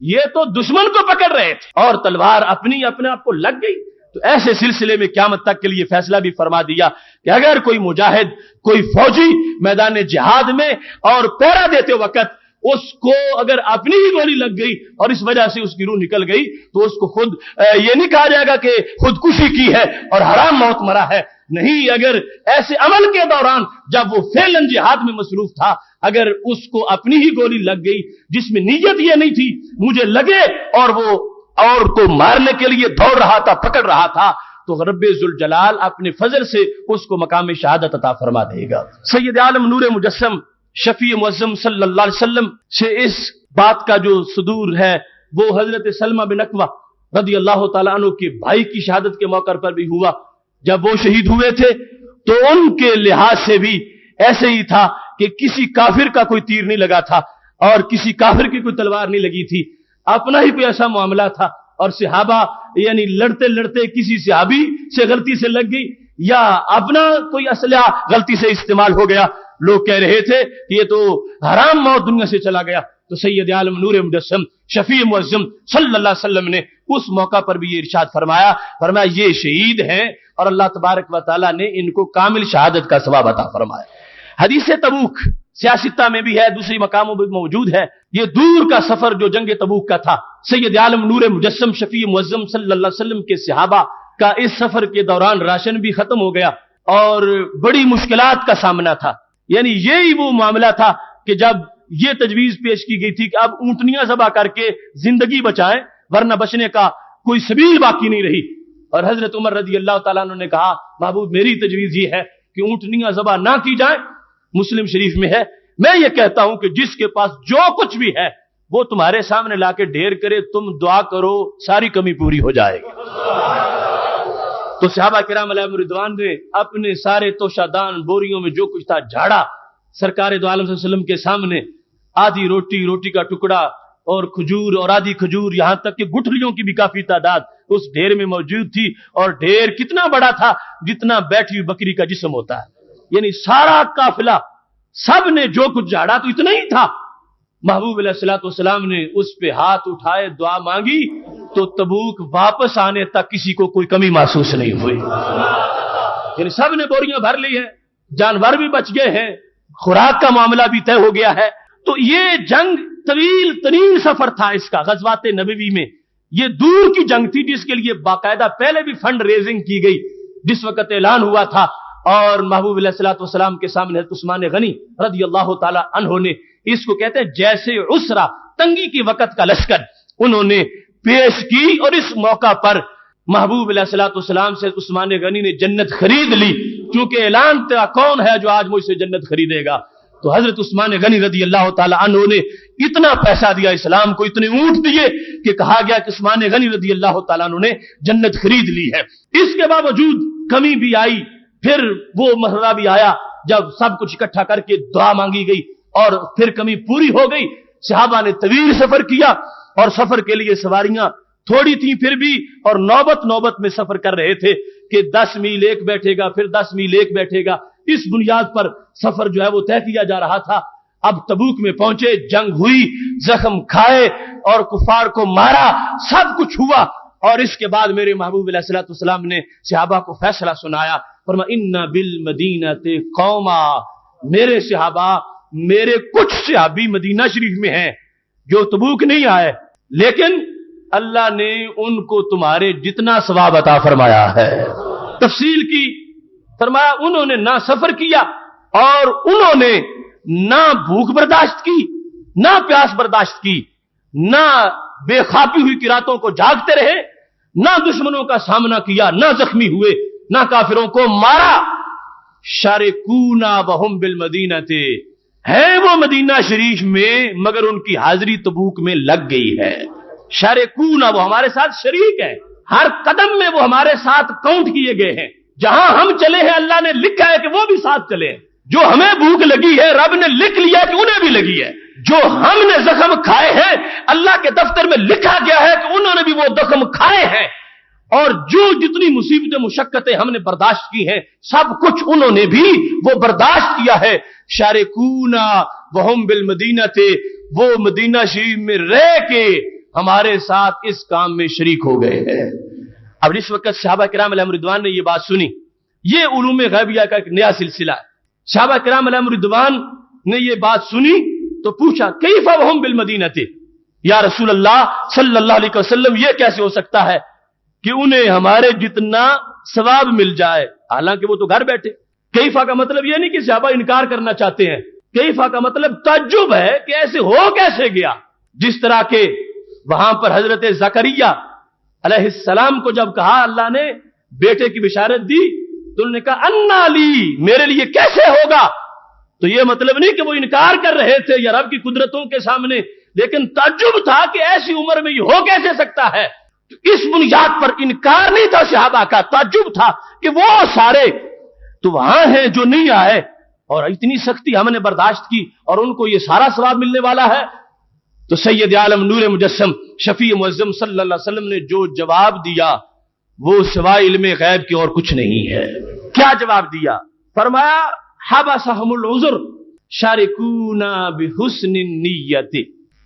یہ تو دشمن کو پکڑ رہے تھے اور تلوار اپنے آپ کو لگ گئی۔ تو ایسے سلسلے میں قیامت تک کے لیے فیصلہ بھی فرما دیا کہ اگر کوئی مجاہد، کوئی فوجی میدان جہاد میں اور پہرا دیتے وقت اس کو اگر اپنی ہی گولی لگ گئی اور اس وجہ سے اس کی روح نکل گئی تو اس کو خود یہ نہیں کہا جائے گا کہ خودکشی کی ہے اور حرام موت مرا ہے، نہیں، اگر ایسے عمل کے دوران جب وہ فعلاً جہاد میں مصروف تھا اگر اس کو اپنی ہی گولی لگ گئی جس میں نیت یہ نہیں تھی مجھے لگے اور وہ اور کو مارنے کے لیے دوڑ رہا تھا، پکڑ رہا تھا، تو رب ذوالجلال اپنے فضل سے اس کو مقام شہادت عطا فرما دے گا۔ سید عالم نور مجسم شفیع معظم صلی اللہ علیہ وسلم سے اس بات کا جو صدور ہے وہ حضرت سلمہ بن اکوع رضی اللہ تعالیٰ عنہ کے بھائی کی شہادت کے موقع پر بھی ہوا۔ جب وہ شہید ہوئے تھے تو ان کے لحاظ سے بھی ایسے ہی تھا کہ کسی کافر کا کوئی تیر نہیں لگا تھا اور کسی کافر کی کوئی تلوار نہیں لگی تھی، اپنا ہی کوئی ایسا معاملہ تھا، اور صحابہ یعنی لڑتے لڑتے کسی صحابی سے غلطی سے لگ گئی یا اپنا کوئی اسلحہ غلطی سے استعمال ہو گیا، لوگ کہہ رہے تھے کہ یہ تو حرام موت دنیا سے چلا گیا، تو سید عالم نور مجسم شفیع معظم صلی اللہ علیہ وسلم نے اس موقع پر بھی یہ ارشاد فرمایا یہ شہید ہیں اور اللہ تبارک و تعالیٰ نے ان کو کامل شہادت کا ثواب عطا فرمایا۔ حدیث تبوک سیاستہ میں بھی ہے، دوسری مقاموں میں موجود ہے، یہ دور کا سفر جو جنگ تبوک کا تھا، سید عالم نور مجسم شفیع معظم صلی اللہ علیہ وسلم کے صحابہ کا اس سفر کے دوران راشن بھی ختم ہو گیا اور بڑی مشکلات کا سامنا تھا۔ یعنی یہی وہ معاملہ تھا کہ جب یہ تجویز پیش کی گئی تھی کہ اب اونٹنیاں ذبح کر کے زندگی بچائیں ورنہ بچنے کا کوئی سبیل باقی نہیں رہی. اور حضرت عمر رضی اللہ تعالیٰ عنہ نے کہا محبوب میری تجویز یہ ہے کہ اونٹنیاں ذبح نہ کی جائیں. مسلم شریف میں ہے میں یہ کہتا ہوں کہ جس کے پاس جو کچھ بھی ہے وہ تمہارے سامنے لا کے ڈھیر کرے, تم دعا کرو ساری کمی پوری ہو جائے گی. تو صحابہ کرام علیہم رضوان نے اپنے سارے توشہ دان بوریوں میں جو کچھ تھا جھاڑا, سرکار دو عالم صلی اللہ علیہ وسلم کے سامنے آدھی روٹی, روٹی کا ٹکڑا اور کھجور اور آدھی کھجور, یہاں تک کہ گٹھلیوں کی بھی کافی تعداد اس ڈھیر میں موجود تھی. اور ڈھیر کتنا بڑا تھا جتنا بیٹھی ہوئی بکری کا جسم ہوتا ہے, یعنی سارا قافلہ سب نے جو کچھ جھاڑا تو اتنا ہی تھا. محبوب علیہ الصلوۃ والسلام نے اس پہ ہاتھ اٹھائے دعا مانگی تو تبوک واپس آنے تک کسی کو کوئی کمی محسوس نہیں ہوئی. یعنی سب نے بوریاں بھر لی ہیں, جانور بھی بچ گئے ہیں, خوراک کا معاملہ بھی طے ہو گیا ہے. تو یہ جنگ طویل ترین سفر تھا اس کا غزوات نبوی میں. یہ دور کی جنگ تھی جس کے لیے باقاعدہ پہلے بھی فنڈ ریزنگ کی گئی. جس وقت اعلان ہوا تھا اور محبوب علیہ الصلوۃ والسلام کے سامنے حضرت عثمان غنی رضی اللہ تعالی عنہ نے, اس کو کہتے ہیں جیسے عسرہ تنگی کے وقت کا لشکر, انہوں نے پیش کی. اور اس موقع پر محبوب علیہ الصلوۃ والسلام سے عثمان غنی نے جنت خرید لی, کیونکہ اعلان تھا کون ہے جو آج مجھ سے جنت خریدے گا. تو حضرت عثمان غنی رضی اللہ تعالی عنہ نے اتنا پیسہ دیا اسلام کو, اتنے اونٹ دیے کہ کہا گیا کہ عثمان غنی رضی اللہ تعالی عنہ نے جنت خرید لی ہے. اس کے باوجود کمی بھی آئی, پھر وہ مرحلہ بھی آیا جب سب کچھ اکٹھا کر کے دعا مانگی گئی اور پھر کمی پوری ہو گئی. صحابہ نے طویل سفر کیا اور سفر کے لیے سواریاں تھوڑی تھیں پھر بھی, اور نوبت نوبت میں سفر کر رہے تھے کہ 10 میل ایک بیٹھے گا پھر 10 میل ایک بیٹھے گا. اس بنیاد پر سفر جو ہے وہ طے کیا جا رہا تھا. اب تبوک میں پہنچے, جنگ ہوئی, زخم کھائے اور کفار کو مارا, سب کچھ ہوا. اور اس کے بعد میرے محبوب علیہ الصلوۃ والسلام نے صحابہ کو فیصلہ سنایا, فرمایا ان بالمدینۃ قوما, میرے صحابہ میرے کچھ صحابی مدینہ شریف میں ہیں جو تبوک نہیں آئے, لیکن اللہ نے ان کو تمہارے جتنا ثواب عطا فرمایا ہے. تفصیل کی, فرمایا انہوں نے نہ سفر کیا اور انہوں نے نہ بھوک برداشت کی, نہ پیاس برداشت کی, نہ بے خوابی ہوئی کی راتوں کو جاگتے رہے, نہ دشمنوں کا سامنا کیا, نہ زخمی ہوئے, نہ کافروں کو مارا. شارکونا وہم بالمدینۃ, ہے وہ مدینہ شریف میں مگر ان کی حاضری تبوک میں لگ گئی ہے. شارکونا, وہ ہمارے ساتھ شریک ہے, ہر قدم میں وہ ہمارے ساتھ کاؤنٹ کیے گئے ہیں. جہاں ہم چلے ہیں اللہ نے لکھا ہے کہ وہ بھی ساتھ چلے ہیں. جو ہمیں بھوک لگی ہے رب نے لکھ لیا کہ انہیں بھی لگی ہے. جو ہم نے زخم کھائے ہیں اللہ کے دفتر میں لکھا گیا ہے کہ انہوں نے بھی وہ زخم کھائے ہیں. اور جو جتنی مصیبتیں مشقتیں ہم نے برداشت کی ہیں سب کچھ انہوں نے بھی وہ برداشت کیا ہے. شارکونا وہم بالمدینۃ, وہ مدینہ شریف میں رہ کے ہمارے ساتھ اس کام میں شریک ہو گئے ہیں. اب اس وقت صحابہ کرام علیہم رضوان نے یہ بات سنی. یہ علوم غیبیہ کا ایک نیا سلسلہ ہے. صحابہ کرام علیہم رضوان نے یہ بات سنی تو پوچھا کیف وہم بالمدینۃ, یا رسول اللہ صلی اللہ علیہ وسلم یہ کیسے ہو سکتا ہے کہ انہیں ہمارے جتنا ثواب مل جائے, حالانکہ وہ تو گھر بیٹھے. کیفا کا مطلب یہ نہیں کہ صحابہ انکار کرنا چاہتے ہیں, کیفا کا مطلب تعجب ہے کہ ایسے ہو کیسے گیا. جس طرح کے وہاں پر حضرت زکریا علیہ السلام کو جب کہا اللہ نے بیٹے کی بشارت دی تو انہوں نے کہا انا لی, میرے لیے کیسے ہوگا. تو یہ مطلب نہیں کہ وہ انکار کر رہے تھے یا رب کی قدرتوں کے سامنے, لیکن تعجب تھا کہ ایسی عمر میں یہ ہو کیسے سکتا ہے. اس بنیاد پر انکار نہیں تھا صحابہ کا, تعجب تھا کہ وہ سارے تو وہاں ہیں جو نہیں آئے, اور اتنی سختی ہم نے برداشت کی اور ان کو یہ سارا ثواب ملنے والا ہے. تو سید عالم نور مجسم شفیع معظم صلی اللہ علیہ وسلم نے جو جواب دیا وہ سوائے علم غیب کی اور کچھ نہیں ہے. کیا جواب دیا؟ فرمایا حبسہم العذر شارکونا بحسن النیت,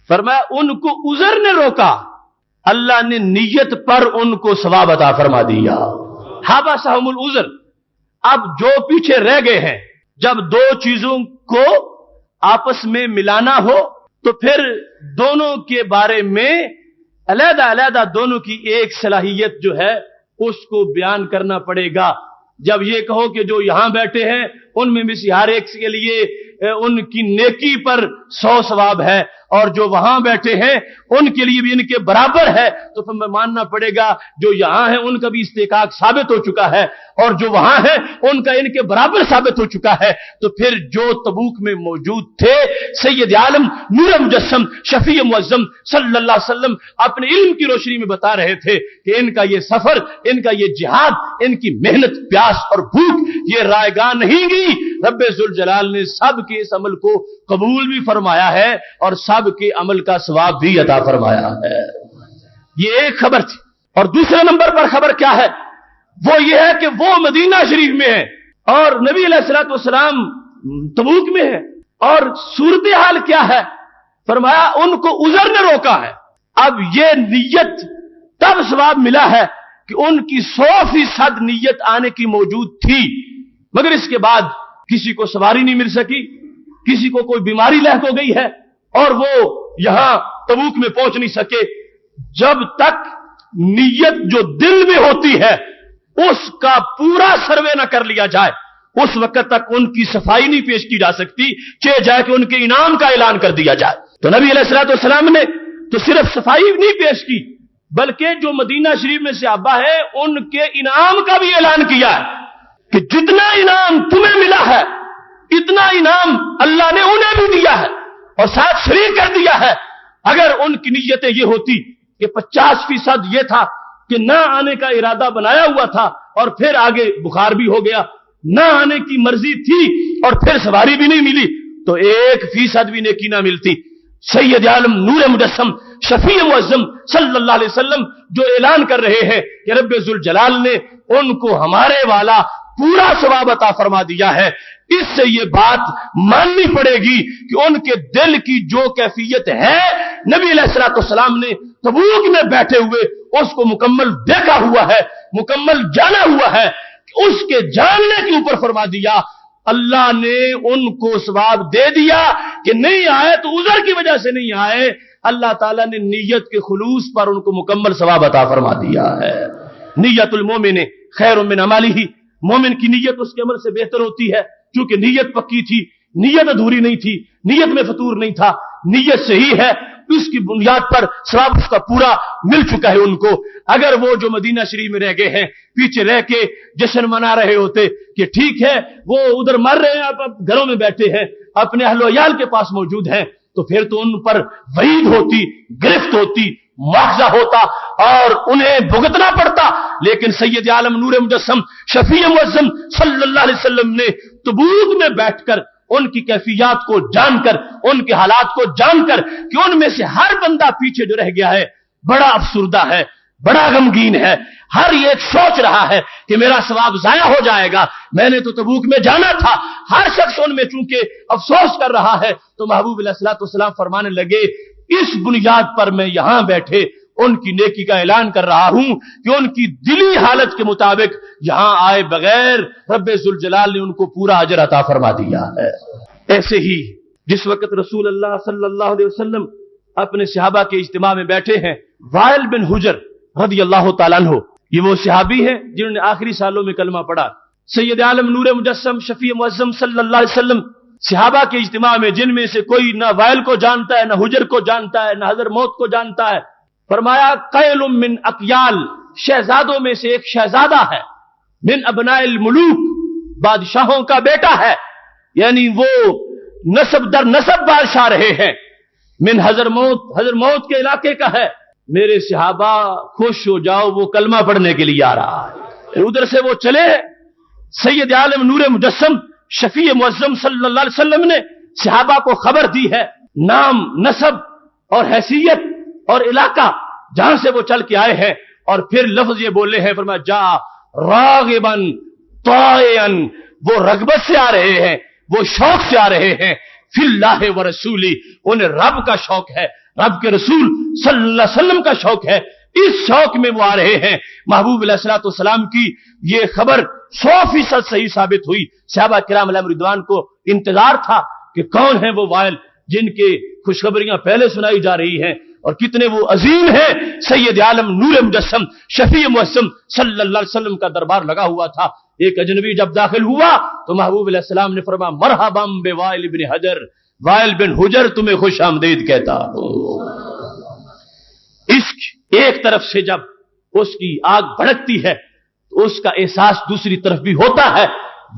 فرمایا ان کو عذر نے روکا, اللہ نے نیت پر ان کو ثواب عطا فرما دیا. حبسہم العذر, اب جو پیچھے رہ گئے ہیں, جب دو چیزوں کو آپس میں ملانا ہو تو پھر دونوں کے بارے میں علیحدہ علیحدہ دونوں کی ایک صلاحیت جو ہے اس کو بیان کرنا پڑے گا. جب یہ کہو کہ جو یہاں بیٹھے ہیں ان میں بھی ہر ایک کے لیے ان کی نیکی پر 100 ثواب ہے اور جو وہاں بیٹھے ہیں ان کے لیے بھی ان کے برابر ہے، تو پھر ماننا پڑے گا جو یہاں ہیں ان کا بھی استحقاق ثابت ہو چکا ہے اور جو وہاں ہیں ان کا ان کے برابر ثابت ہو چکا ہے۔ تو پھر جو تبوک میں موجود تھے سید عالم نور مجسم شفیع معظم صلی اللہ علیہ وسلم اپنے علم کی روشنی میں بتا رہے تھے کہ ان کا یہ سفر، ان کا یہ جہاد، ان کی محنت، پیاس اور بھوک یہ رائگاں نہیں گئی۔ رب ذوالجلال نے سب کے اس عمل کو قبول بھی فرمایا ہے اور سب کے عمل کا ثواب بھی عطا فرمایا ہے۔ یہ ایک خبر تھی۔ اور دوسرے نمبر پر خبر کیا ہے؟ وہ یہ ہے کہ وہ مدینہ شریف میں ہے اور نبی علیہ الصلوۃ والسلام تبوک میں ہے، اور صورتحال کیا ہے؟ فرمایا ان کو عذر نے روکا ہے۔ اب یہ نیت تب ثواب ملا ہے کہ ان کی 100% نیت آنے کی موجود تھی، مگر اس کے بعد کسی کو سواری نہیں مل سکی، کسی کو کوئی بیماری لاحق ہو گئی ہے اور وہ یہاں تبوک میں پہنچ نہیں سکے۔ جب تک نیت جو دل میں ہوتی ہے اس کا پورا سروے نہ کر لیا جائے اس وقت تک ان کی صفائی نہیں پیش کی جا سکتی، چاہے جائے کہ ان کے انعام کا اعلان کر دیا جائے۔ تو نبی علیہ الصلوۃ والسلام نے تو صرف صفائی نہیں پیش کی بلکہ جو مدینہ شریف میں صحابہ ہے ان کے انعام کا بھی اعلان کیا ہے کہ جتنا انعام تمہیں ملا ہے اتنا انعام اللہ نے انہیں بھی دیا ہے اور ساتھ شریک کر دیا ہے۔ اگر ان کی نیتیں یہ ہوتی کہ 50% یہ تھا کہ نہ آنے کا ارادہ بنایا ہوا تھا اور پھر آگے بخار بھی ہو گیا، نہ آنے کی مرضی تھی اور پھر سواری بھی نہیں ملی، تو 1% بھی نیکی نہ ملتی۔ سید عالم نور مجسم شفیع معظم صلی اللہ علیہ وسلم جو اعلان کر رہے ہیں کہ رب ذوالجلال نے ان کو ہمارے والا پورا ثواب عطا فرما دیا ہے، اس سے یہ بات ماننی پڑے گی کہ ان کے دل کی جو کیفیت ہے نبی علیہ الصلوۃ والسلام نے تبوک میں بیٹھے ہوئے اس کو مکمل دیکھا ہوا ہے، مکمل جانا ہوا ہے۔ اس کے جاننے کے اوپر فرما دیا اللہ نے ان کو ثواب دے دیا کہ نہیں آئے تو عذر کی وجہ سے نہیں آئے، اللہ تعالیٰ نے نیت کے خلوص پر ان کو مکمل ثواب عطا فرما دیا ہے۔ نیت المومن خیر من عملہ، مومن کی نیت اس کے عمل سے بہتر ہوتی ہے، کیونکہ نیت پکی تھی، نیت ادھوری نہیں تھی، نیت میں فطور نہیں تھا، نیت صحیح ہے، اس کی بنیاد پر ثواب اس کا پورا مل چکا ہے ان کو۔ اگر وہ جو مدینہ شریف میں رہ گئے ہیں پیچھے رہ کے جشن منا رہے ہوتے کہ ٹھیک ہے وہ ادھر مر رہے ہیں، اب گھروں میں بیٹھے ہیں، اپنے اہل و عیال کے پاس موجود ہیں، تو پھر تو ان پر وعید ہوتی، گرفت ہوتی، مواخذہ ہوتا اور انہیں بھگتنا پڑتا۔ لیکن سید عالم نور مجسم شفیع معظم صلی اللہ علیہ وسلم نے تبوک میں بیٹھ کر ان کی کیفیات کو جان کر، ان کے حالات کو جان کر کہ ان میں سے ہر بندہ پیچھے جو رہ گیا ہے بڑا افسردہ ہے، بڑا غمگین ہے، ہر ایک سوچ رہا ہے کہ میرا ثواب ضائع ہو جائے گا، میں نے تو تبوک میں جانا تھا، ہر شخص ان میں چونکہ افسوس کر رہا ہے، تو محبوب علیہ الصلوۃ والسلام فرمانے لگے اس بنیاد پر میں یہاں بیٹھے ان کی نیکی کا اعلان کر رہا ہوں کہ ان کی دلی حالت کے مطابق یہاں آئے بغیر رب ذوالجلال نے ان کو پورا اجر عطا فرما دیا ہے۔ ایسے ہی جس وقت رسول اللہ صلی اللہ علیہ وسلم اپنے صحابہ کے اجتماع میں بیٹھے ہیں، وائل بن حجر رضی اللہ تعالیٰ عنہ، یہ وہ صحابی ہیں جنہوں نے آخری سالوں میں کلمہ پڑھا۔ سید عالم نور مجسم شفیع معظم صلی اللہ علیہ وسلم صحابہ کے اجتماع میں، جن میں سے کوئی نہ وائل کو جانتا ہے، نہ حجر کو جانتا ہے، نہ حضر موت کو جانتا ہے، فرمایا قیل من اقیال، شہزادوں میں سے ایک شہزادہ ہے، من ابناء الملوک، بادشاہوں کا بیٹا ہے، یعنی وہ نسب در نسب بادشاہ رہے ہیں، من حضر موت کے علاقے کا ہے، میرے صحابہ خوش ہو جاؤ وہ کلمہ پڑھنے کے لیے آ رہا ہے۔ ادھر سے وہ چلے، سید عالم نور مجسم شفیع معظم صلی اللہ علیہ وسلم نے صحابہ کو خبر دی ہے، نام، نسب اور حیثیت اور علاقہ جہاں سے وہ چل کے آئے ہیں، اور پھر لفظ یہ بولے ہیں، فرمایا جا راغباً طائعاً، وہ رغبت سے آ رہے ہیں، وہ شوق سے آ رہے ہیں، فی اللہ و رسولی، انہیں رب کا شوق ہے، رب کے رسول صلی اللہ علیہ وسلم کا شوق ہے، اس شوق میں وہ آ رہے ہیں۔ محبوب علیہ الصلوۃ والسلام کی یہ خبر 100% صحیح ثابت ہوئی۔ صحابہ کرام علیہم رضوان کو انتظار تھا کہ کون ہیں وہ وائل جن کے خوشخبریاں پہلے سنائی جا رہی ہیں اور کتنے وہ عظیم ہیں۔ سید عالم نور مجسم شفیع معظم صلی اللہ علیہ وسلم کا دربار لگا ہوا تھا، ایک اجنبی جب داخل ہوا تو محبوب علیہ السلام نے فرمایا مرحبا بوائل بن حجر، وائل بن حجر تمہیں خوش آمدید کہتا ہوں۔ عشق ایک طرف سے جب اس کی آگ بھڑکتی ہے تو اس کا احساس دوسری طرف بھی ہوتا ہے۔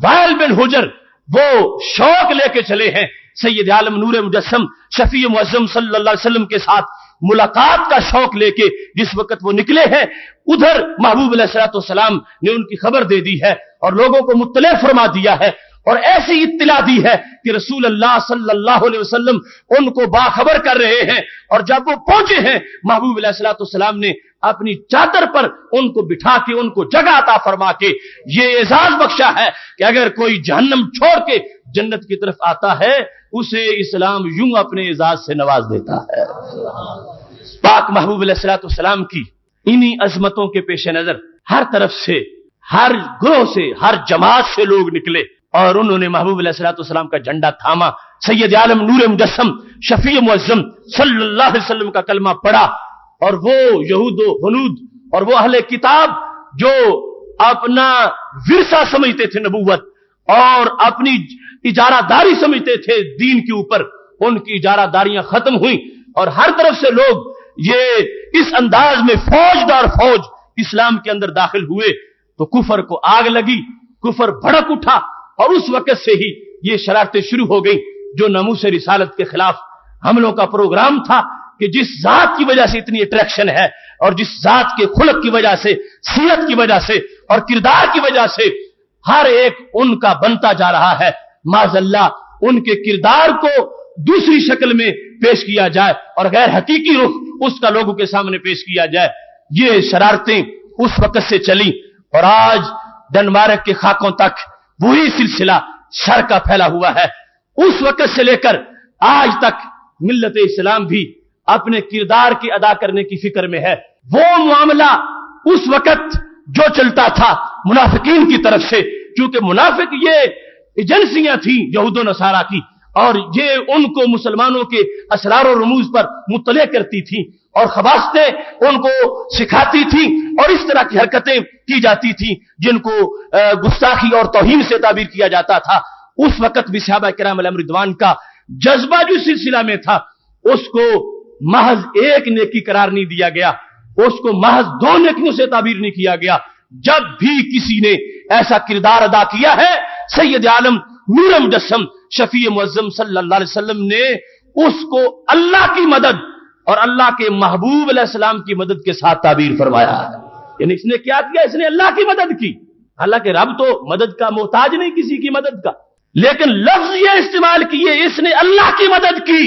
وائل بن حجر وہ شوق لے کے چلے ہیں سید عالم نور مجسم شفیع معظم صلی اللہ علیہ وسلم کے ساتھ ملاقات کا شوق لے کے جس وقت وہ نکلے ہیں، ادھر محبوب علیہ الصلوۃ والسلام نے ان کی خبر دے دی ہے اور لوگوں کو مطلع فرما دیا ہے، اور ایسی اطلاع دی ہے کہ رسول اللہ صلی اللہ علیہ وسلم ان کو باخبر کر رہے ہیں، اور جب وہ پہنچے ہیں محبوب علیہ الصلوۃ والسلام نے اپنی چادر پر ان کو بٹھا کے ان کو جگہ عطا فرما کے یہ اعزاز بخشا ہے کہ اگر کوئی جہنم چھوڑ کے جنت کی طرف آتا ہے اسے اسلام یوں اپنے اعزاز سے نواز دیتا ہے۔ پاک محبوب علیہ الصلوۃ والسلام کی انہی عظمتوں کے پیش نظر ہر طرف سے، ہر گروہ سے، ہر جماعت سے لوگ نکلے اور انہوں نے محبوب علیہ الصلوۃ والسلام کا جھنڈا تھاما، سید عالم نور مجسم شفیع معظم صلی اللہ علیہ وسلم کا کلمہ پڑھا، اور وہ یہود و ہنود اور وہ اہل کتاب جو اپنا ورثہ سمجھتے تھے نبوت اور اپنی اجارہ داری سمجھتے تھے دین کے اوپر، ان کی اجارہ داریاں ختم ہوئیں اور ہر طرف سے لوگ یہ اس انداز میں فوج دار فوج اسلام کے اندر داخل ہوئے تو کفر کو آگ لگی، کفر بھڑک اٹھا، اور اس وقت سے ہی یہ شرارتیں شروع ہو گئی جو ناموس رسالت کے خلاف حملوں کا پروگرام تھا کہ جس ذات کی وجہ سے اتنی اٹریکشن ہے اور جس ذات کے خلق کی وجہ سے، سیرت کی وجہ سے اور کردار کی وجہ سے ہر ایک ان کا بنتا جا رہا ہے، معاذ اللہ ان کے کردار کو دوسری شکل میں پیش کیا جائے اور غیر حقیقی رخ اس کا لوگوں کے سامنے پیش کیا جائے۔ یہ شرارتیں اس وقت سے چلی اور آج ڈنمارک کے خاکوں تک وہی سلسلہ شر کا پھیلا ہوا ہے۔ اس وقت سے لے کر آج تک ملت اسلام بھی اپنے کردار کی ادا کرنے کی فکر میں ہے۔ وہ معاملہ اس وقت جو چلتا تھا منافقین کی طرف سے، کیونکہ منافق یہ ایجنسیاں تھیں یہود و نصارہ کی اور یہ ان کو مسلمانوں کے اسرار و رموز پر مطلع کرتی تھیں اور خباستیں ان کو سکھاتی تھیں اور اس طرح کی حرکتیں کی جاتی تھیں جن کو گستاخی اور توہین سے تعبیر کیا جاتا تھا۔ اس وقت بھی صحابہ کرام علیہم رضوان کا جذبہ جو سلسلہ میں تھا اس کو محض ایک نیکی قرار نہیں دیا گیا، اس کو محض دو نیکیوں سے تعبیر نہیں کیا گیا۔ جب بھی کسی نے ایسا کردار ادا کیا ہے سید عالم نور مجسم شفیع معظم صلی اللہ علیہ وسلم نے اس کو اللہ کی مدد اور اللہ کے محبوب علیہ السلام کی مدد کے ساتھ تعبیر فرمایا ہے۔ یعنی اس نے کیا کیا؟ اس نے اللہ کی مدد کی۔ حالانکہ رب تو مدد کا محتاج نہیں کسی کی مدد کا، لیکن لفظ یہ استعمال کیے اس نے اللہ کی مدد کی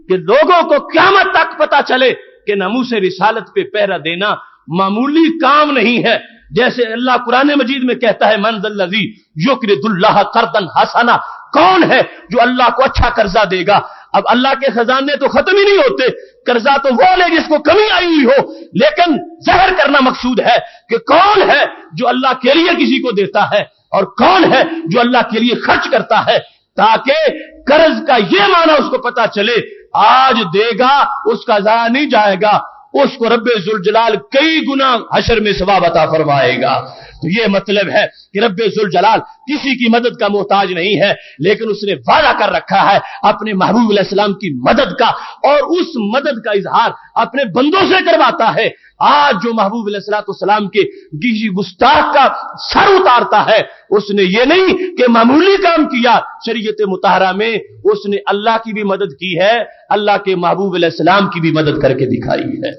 کہ لوگوں کو قیامت تک پتا چلے کہ ناموس رسالت پہ پہرا دینا معمولی کام نہیں ہے۔ جیسے اللہ قرآن مجید میں کہتا ہے من ذا الذی یقرض اللہ قرضا حسنا، کون ہے جو اللہ کو اچھا قرضہ دے گا؟ اب اللہ کے خزانے تو ختم ہی نہیں ہوتے، قرضہ تو وہ لے جس کو کمی آئی ہوئی ہو، لیکن ظاہر کرنا مقصود ہے کہ کون ہے جو اللہ کے لیے کسی کو دیتا ہے اور کون ہے جو اللہ کے لیے خرچ کرتا ہے، تاکہ قرض کا یہ معنی اس کو پتا چلے آج دے گا اس کا ضائع نہیں جائے گا، اس کو رب ذوالجلال کئی گنا حشر میں ثواب عطا فرمائے گا۔ تو یہ مطلب ہے کہ رب ذوالجلال کسی کی مدد کا محتاج نہیں ہے، لیکن اس نے وعدہ کر رکھا ہے اپنے محبوب علیہ السلام کی مدد کا، اور اس مدد کا اظہار اپنے بندوں سے کرواتا ہے۔ آج جو محبوب علیہ السلام کے کسی گستاخ کا سر اتارتا ہے اس نے یہ نہیں کہ معمولی کام کیا، شریعت مطہرہ میں اس نے اللہ کی بھی مدد کی ہے، اللہ کے محبوب علیہ السلام کی بھی مدد کر کے دکھائی ہے۔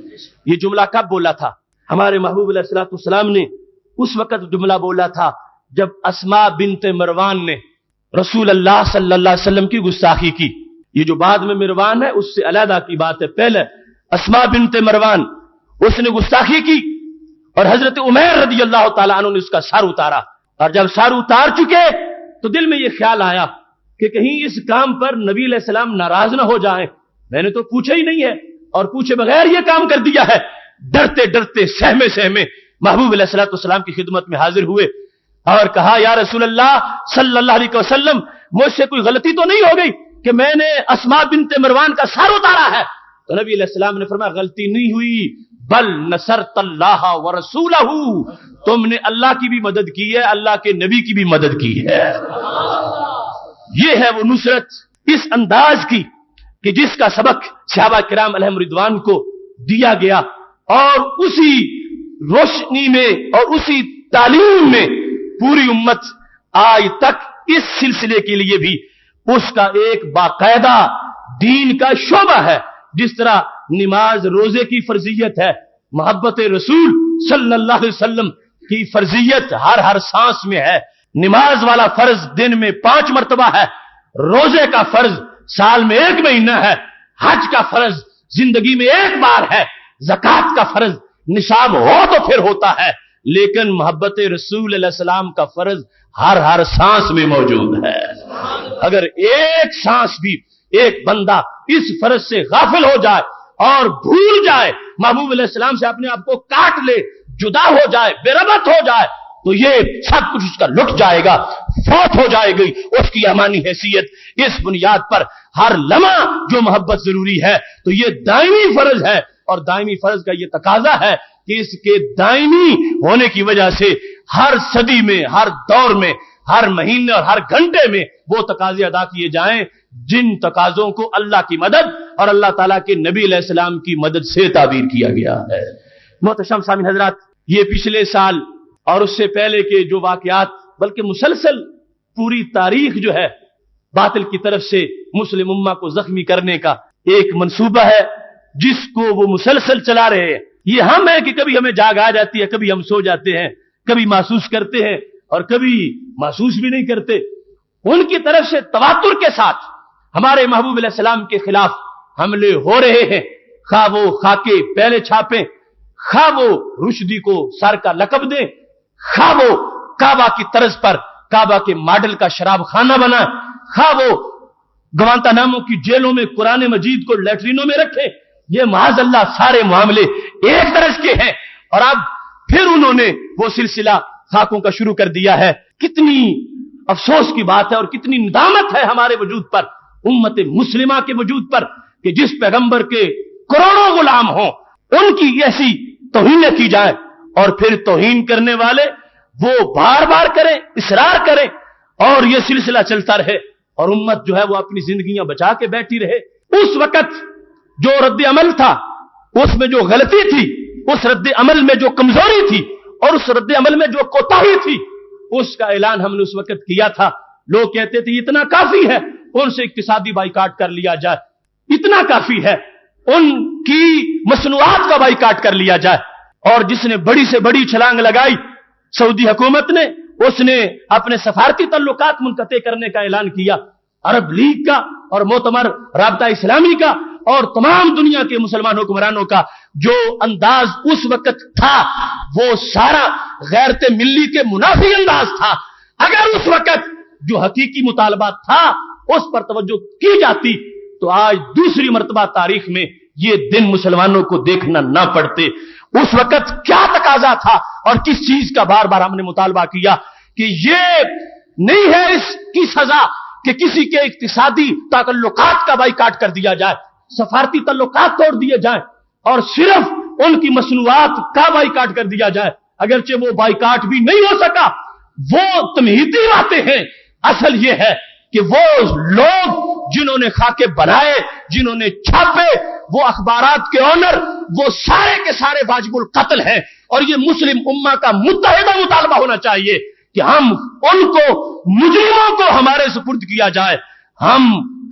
یہ جملہ کب بولا تھا؟ ہمارے محبوب علیہ السلام نے اس وقت جملہ بولا تھا جب اسماء بنت مروان نے رسول اللہ صلی اللہ علیہ وسلم کی گستاخی کی۔ یہ جو بعد میں مروان ہے اس سے علیحدہ کی بات ہے، پہلے اسماء بنت مروان اس نے گستاخی کی اور حضرت عمیر رضی اللہ تعالیٰ عنہ نے اس کا سر اتارا، اور جب سر اتار چکے تو دل میں یہ خیال آیا کہ کہیں اس کام پر نبی علیہ السلام ناراض نہ ہو جائیں، میں نے تو پوچھا ہی نہیں ہے اور پوچھے بغیر یہ کام کر دیا ہے۔ ڈرتے ڈرتے سہمے سہمے محبوب علیہ السلام کی خدمت میں حاضر ہوئے اور کہا یا رسول اللہ صلی اللہ علیہ وسلم مجھ سے کوئی غلطی تو نہیں ہو گئی کہ میں نے اسماء بنت مروان کا سر اتارا ہے؟ تو نبی علیہ السلام نے فرمایا غلطی نہیں ہوئی، بل نصرت اللہ ورسولہ، تم نے اللہ کی بھی مدد کی ہے، اللہ کے نبی کی بھی مدد کی ہے۔ یہ ہے وہ نصرت اس انداز کی کہ جس کا سبق صحابہ کرام علیہم رضوان کو دیا گیا، اور اسی روشنی میں اور اسی تعلیم میں پوری امت آج تک اس سلسلے کے لیے بھی اس کا ایک باقاعدہ دین کا شعبہ ہے۔ جس طرح نماز روزے کی فرضیت ہے، محبت رسول صلی اللہ علیہ وسلم کی فرضیت ہر سانس میں ہے۔ نماز والا فرض دن میں 5 مرتبہ ہے، روزے کا فرض سال میں 1 مہینہ ہے، حج کا فرض زندگی میں 1 بار ہے، زکوٰۃ کا فرض نصاب ہو تو پھر ہوتا ہے، لیکن محبت رسول علیہ السلام کا فرض ہر سانس میں موجود ہے۔ اگر ایک سانس بھی ایک بندہ اس فرض سے غافل ہو جائے اور بھول جائے، محبوب علیہ السلام سے اپنے آپ کو کاٹ لے، جدا ہو جائے، بے ربط ہو جائے، تو یہ سب کچھ اس کا لٹ جائے گا، فوت ہو جائے گی اس کی ایمانی حیثیت۔ اس بنیاد پر ہر لمحہ جو محبت ضروری ہے تو یہ دائمی فرض ہے، اور دائمی فرض کا یہ تقاضا ہے کہ اس کے دائمی ہونے کی وجہ سے ہر صدی میں، ہر دور میں، ہر مہینے اور ہر گھنٹے میں وہ تقاضے ادا کیے جائیں جن تقاضوں کو اللہ کی مدد اور اللہ تعالیٰ کے نبی علیہ السلام کی مدد سے تعبیر کیا گیا ہے۔ محترم سامعین حضرات، یہ پچھلے سال اور اس سے پہلے کے جو واقعات، بلکہ مسلسل پوری تاریخ جو ہے باطل کی طرف سے مسلم امہ کو زخمی کرنے کا ایک منصوبہ ہے جس کو وہ مسلسل چلا رہے ہیں۔ یہ ہم ہیں کہ کبھی ہمیں جاگ آ جاتی ہے، کبھی ہم سو جاتے ہیں، کبھی محسوس کرتے ہیں اور کبھی محسوس بھی نہیں کرتے۔ ان کی طرف سے تواتر کے ساتھ ہمارے محبوب علیہ السلام کے خلاف حملے ہو رہے ہیں، خواہ وہ خاکے پہلے چھاپیں، خواہ وہ رشدی کو سر کا لقب دیں، خواہ وہ کعبہ کی طرز پر کعبہ کے ماڈل کا شراب خانہ بنا، خواہ وہ گوانتا ناموں کی جیلوں میں قرآن مجید کو لیٹرینوں میں رکھے۔ یہ معاذ اللہ سارے معاملے ایک طرز کے ہیں، اور اب پھر انہوں نے وہ سلسلہ خاکوں کا شروع کر دیا ہے۔ کتنی افسوس کی بات ہے اور کتنی ندامت ہے ہمارے وجود پر، امت مسلمہ کے وجود پر، کہ جس پیغمبر کے کروڑوں غلام ہوں ان کی ایسی توہین کی جائے، اور پھر توہین کرنے والے وہ بار بار کریں، اصرار کریں، اور یہ سلسلہ چلتا رہے، اور امت جو ہے وہ اپنی زندگیاں بچا کے بیٹھی رہے۔ اس وقت جو رد عمل تھا، اس میں جو غلطی تھی، اس رد عمل میں جو کمزوری تھی، اور اس رد عمل میں جو کوتاہی تھی، اس کا اعلان ہم نے اس وقت کیا تھا۔ لوگ کہتے تھے اتنا کافی ہے ان سے اقتصادی بائیکاٹ کر لیا جائے، اتنا کافی ہے ان کی مصنوعات کا بائیکاٹ کر لیا جائے۔ اور جس نے بڑی سے بڑی چھلانگ لگائی سعودی حکومت نے، اس نے اپنے سفارتی تعلقات منقطع کرنے کا اعلان کیا۔ عرب لیگ کا اور معتمر رابطہ اسلامی کا اور تمام دنیا کے مسلمان حکمرانوں کا جو انداز اس وقت تھا وہ سارا غیرت ملی کے منافی انداز تھا۔ اگر اس وقت جو حقیقی مطالبات تھا اس پر توجہ کی جاتی تو آج دوسری مرتبہ تاریخ میں یہ دن مسلمانوں کو دیکھنا نہ پڑتے۔ اس وقت کیا تقاضا تھا اور کس چیز کا بار بار ہم نے مطالبہ کیا کہ یہ نہیں ہے اس کی سزا کہ کسی کے اقتصادی تعلقات کا بائیکاٹ کر دیا جائے، سفارتی تعلقات توڑ دیے جائیں، اور صرف ان کی مصنوعات کا بائیکاٹ کر دیا جائے۔ اگرچہ وہ بائیکاٹ بھی نہیں ہو سکا، وہ تمہیدی باتیں ہیں۔ اصل یہ ہے کہ وہ لوگ جنہوں نے خاکے بنائے، جنہوں نے چھاپے، وہ اخبارات کے اونر، وہ سارے کے سارے واجب القتل ہیں، اور یہ مسلم امہ کا متحدہ مطالبہ ہونا چاہیے کہ ہم ان کو، مجرموں کو ہمارے سپرد کیا جائے، ہم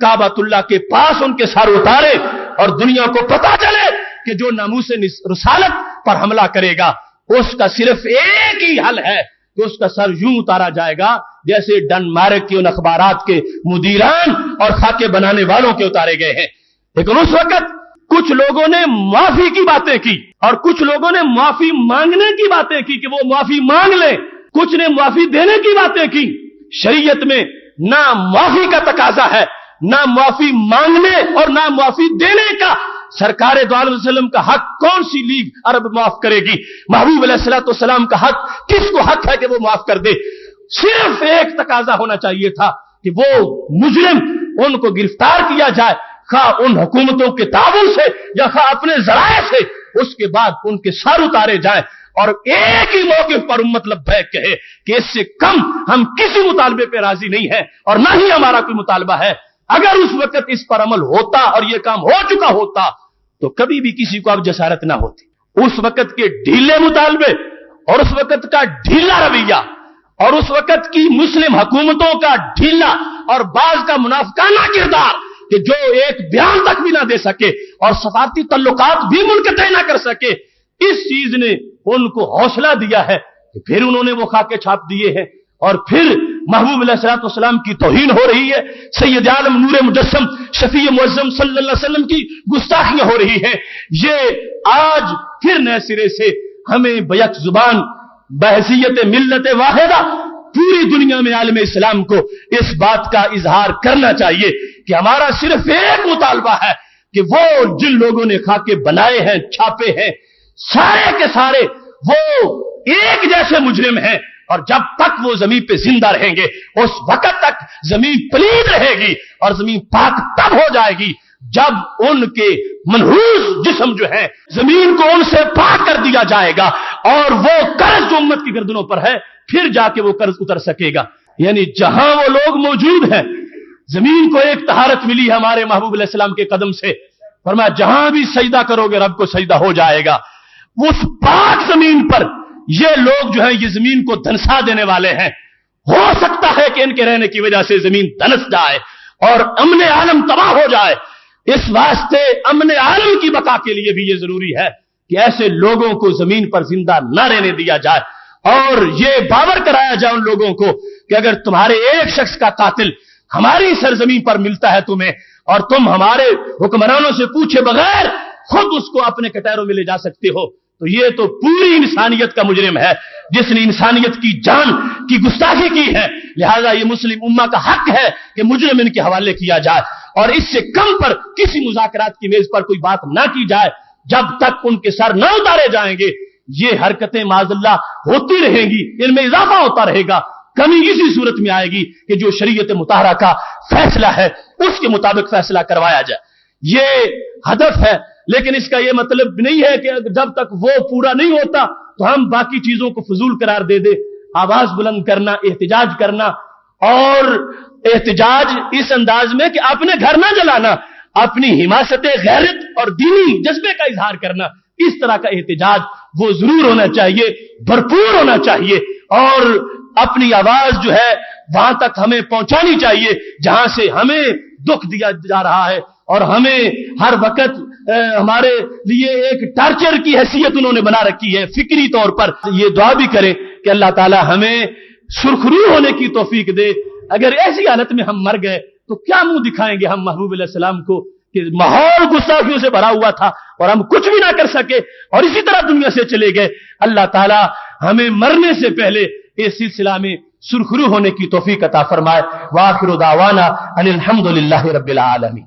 کعبۃ اللہ کے پاس ان کے سر اتارے اور دنیا کو پتا چلے کہ جو ناموس رسالت پر حملہ کرے گا اس کا صرف ایک ہی حل ہے کہ اس کا سر یوں اتارا جائے گا جیسے ڈنمارک کے ان اخبارات کے مدیران اور خاکے بنانے والوں کے اتارے گئے ہیں۔ لیکن اس وقت کچھ لوگوں نے معافی کی باتیں کی اور کچھ لوگوں نے معافی مانگنے کی باتیں کی کہ وہ معافی مانگ لیں، کچھ نے معافی دینے کی باتیں کی۔ شریعت میں نہ معافی کا تقاضا ہے، نہ معافی مانگنے اور نہ معافی دینے کا۔ سرکار دو عالم وسلم کا حق کون سی لیگ عرب معاف کرے گی؟ محبوب علیہ السلام کا حق کس کو حق ہے کہ وہ معاف کر دے؟ صرف ایک تقاضا ہونا چاہیے تھا کہ وہ مجرم ان کو گرفتار کیا جائے، خواہ ان حکومتوں کے تعاون سے یا خواہ اپنے ذرائع سے، اس کے بعد ان کے سر اتارے جائیں اور ایک ہی موقف پر امت لبیک کہے کہ اس سے کم ہم کسی مطالبے پہ راضی نہیں ہیں اور نہ ہی ہمارا کوئی مطالبہ ہے. اگر اس وقت اس پر عمل ہوتا اور یہ کام ہو چکا ہوتا تو کبھی بھی کسی کو اب جسارت نہ ہوتی. اس وقت کے ڈھیلے مطالبے اور اس وقت کا ڈھیلا رویہ اور اس وقت کی مسلم حکومتوں کا ڈھیلا اور بعض کا منافقانہ کردار کہ جو ایک بیان تک بھی نہ دے سکے اور سفارتی تعلقات بھی منقطع نہ کر سکے، اس چیز نے ان کو حوصلہ دیا ہے کہ پھر انہوں نے وہ خاکے چھاپ دیے ہیں اور پھر محبوب علیہ الصلوۃ والسلام کی توہین ہو رہی ہے، سید عالم نور مجسم شفیع معظم صلی اللہ علیہ وسلم کی گستاخیاں ہو رہی ہیں. یہ آج پھر نئے سرے سے ہمیں بیک زبان بحیثیت ملت واحدہ پوری دنیا میں عالم اسلام کو اس بات کا اظہار کرنا چاہیے کہ ہمارا صرف ایک مطالبہ ہے کہ وہ جن لوگوں نے خاکے بنائے ہیں، چھاپے ہیں، سارے کے سارے وہ ایک جیسے مجرم ہیں اور جب تک وہ زمین پہ زندہ رہیں گے اس وقت تک زمین پلید رہے گی اور زمین پاک تب ہو جائے گی جب ان کے منحوس جسم جو ہے زمین کو ان سے پاک کر دیا جائے گا اور وہ قرض جو امت کی گردنوں پر ہے پھر جا کے وہ قرض اتر سکے گا. یعنی جہاں وہ لوگ موجود ہیں زمین کو ایک طہارت ملی ہے ہمارے محبوب علیہ السلام کے قدم سے، فرمایا جہاں بھی سجدہ کرو گے رب کو سجدہ ہو جائے گا. اس پاک زمین پر یہ لوگ جو ہیں یہ زمین کو دھنسا دینے والے ہیں. ہو سکتا ہے کہ ان کے رہنے کی وجہ سے زمین دھنس جائے اور امن عالم تباہ ہو جائے. اس واسطے امن عالم کی بقا کے لیے بھی یہ ضروری ہے کہ ایسے لوگوں کو زمین پر زندہ نہ رہنے دیا جائے اور یہ باور کرایا جائے ان لوگوں کو کہ اگر تمہارے ایک شخص کا قاتل ہماری سرزمین پر ملتا ہے تمہیں اور تم ہمارے حکمرانوں سے پوچھے بغیر خود اس کو اپنے کٹہروں میں لے جا سکتے ہو تو یہ تو پوری انسانیت کا مجرم ہے جس نے انسانیت کی جان کی گستاخی کی ہے. لہذا یہ مسلم امہ کا حق ہے کہ مجرم ان کے حوالے کیا جائے اور اس سے کم پر کسی مذاکرات کی میز پر کوئی بات نہ کی جائے جب تک ان کے سر نہ اتارے جائیں گے. یہ حرکتیں معاذ اللہ ہوتی رہیں گی، ان میں اضافہ ہوتا رہے گا. کمی اسی صورت میں آئے گی کہ جو شریعت مطہرہ کا فیصلہ ہے اس کے مطابق فیصلہ کروایا جائے. یہ ہدف ہے لیکن اس کا یہ مطلب نہیں ہے کہ جب تک وہ پورا نہیں ہوتا تو ہم باقی چیزوں کو فضول قرار دے دے. آواز بلند کرنا، احتجاج کرنا اور احتجاج اس انداز میں کہ اپنے گھر نہ جلانا، اپنی حماست غیرت اور دینی جذبے کا اظہار کرنا، اس طرح کا احتجاج وہ ضرور ہونا چاہیے، بھرپور ہونا چاہیے اور اپنی آواز جو ہے وہاں تک ہمیں پہنچانی چاہیے جہاں سے ہمیں دکھ دیا جا رہا ہے اور ہمیں ہر وقت ہمارے لیے ایک ٹارچر کی حیثیت انہوں نے بنا رکھی ہے فکری طور پر. یہ دعا بھی کریں کہ اللہ تعالی ہمیں سرخرو ہونے کی توفیق دے. اگر ایسی حالت میں ہم مر گئے تو کیا منہ دکھائیں گے ہم محبوب علیہ السلام کو کہ ماحول گستاخیوں سے بھرا ہوا تھا اور ہم کچھ بھی نہ کر سکے اور اسی طرح دنیا سے چلے گئے. اللہ تعالی ہمیں مرنے سے پہلے اس سلسلہ میں سرخرو ہونے کی توفیق عطا فرمائے. وآخر دعوانا ان الحمد للہ رب العالمین.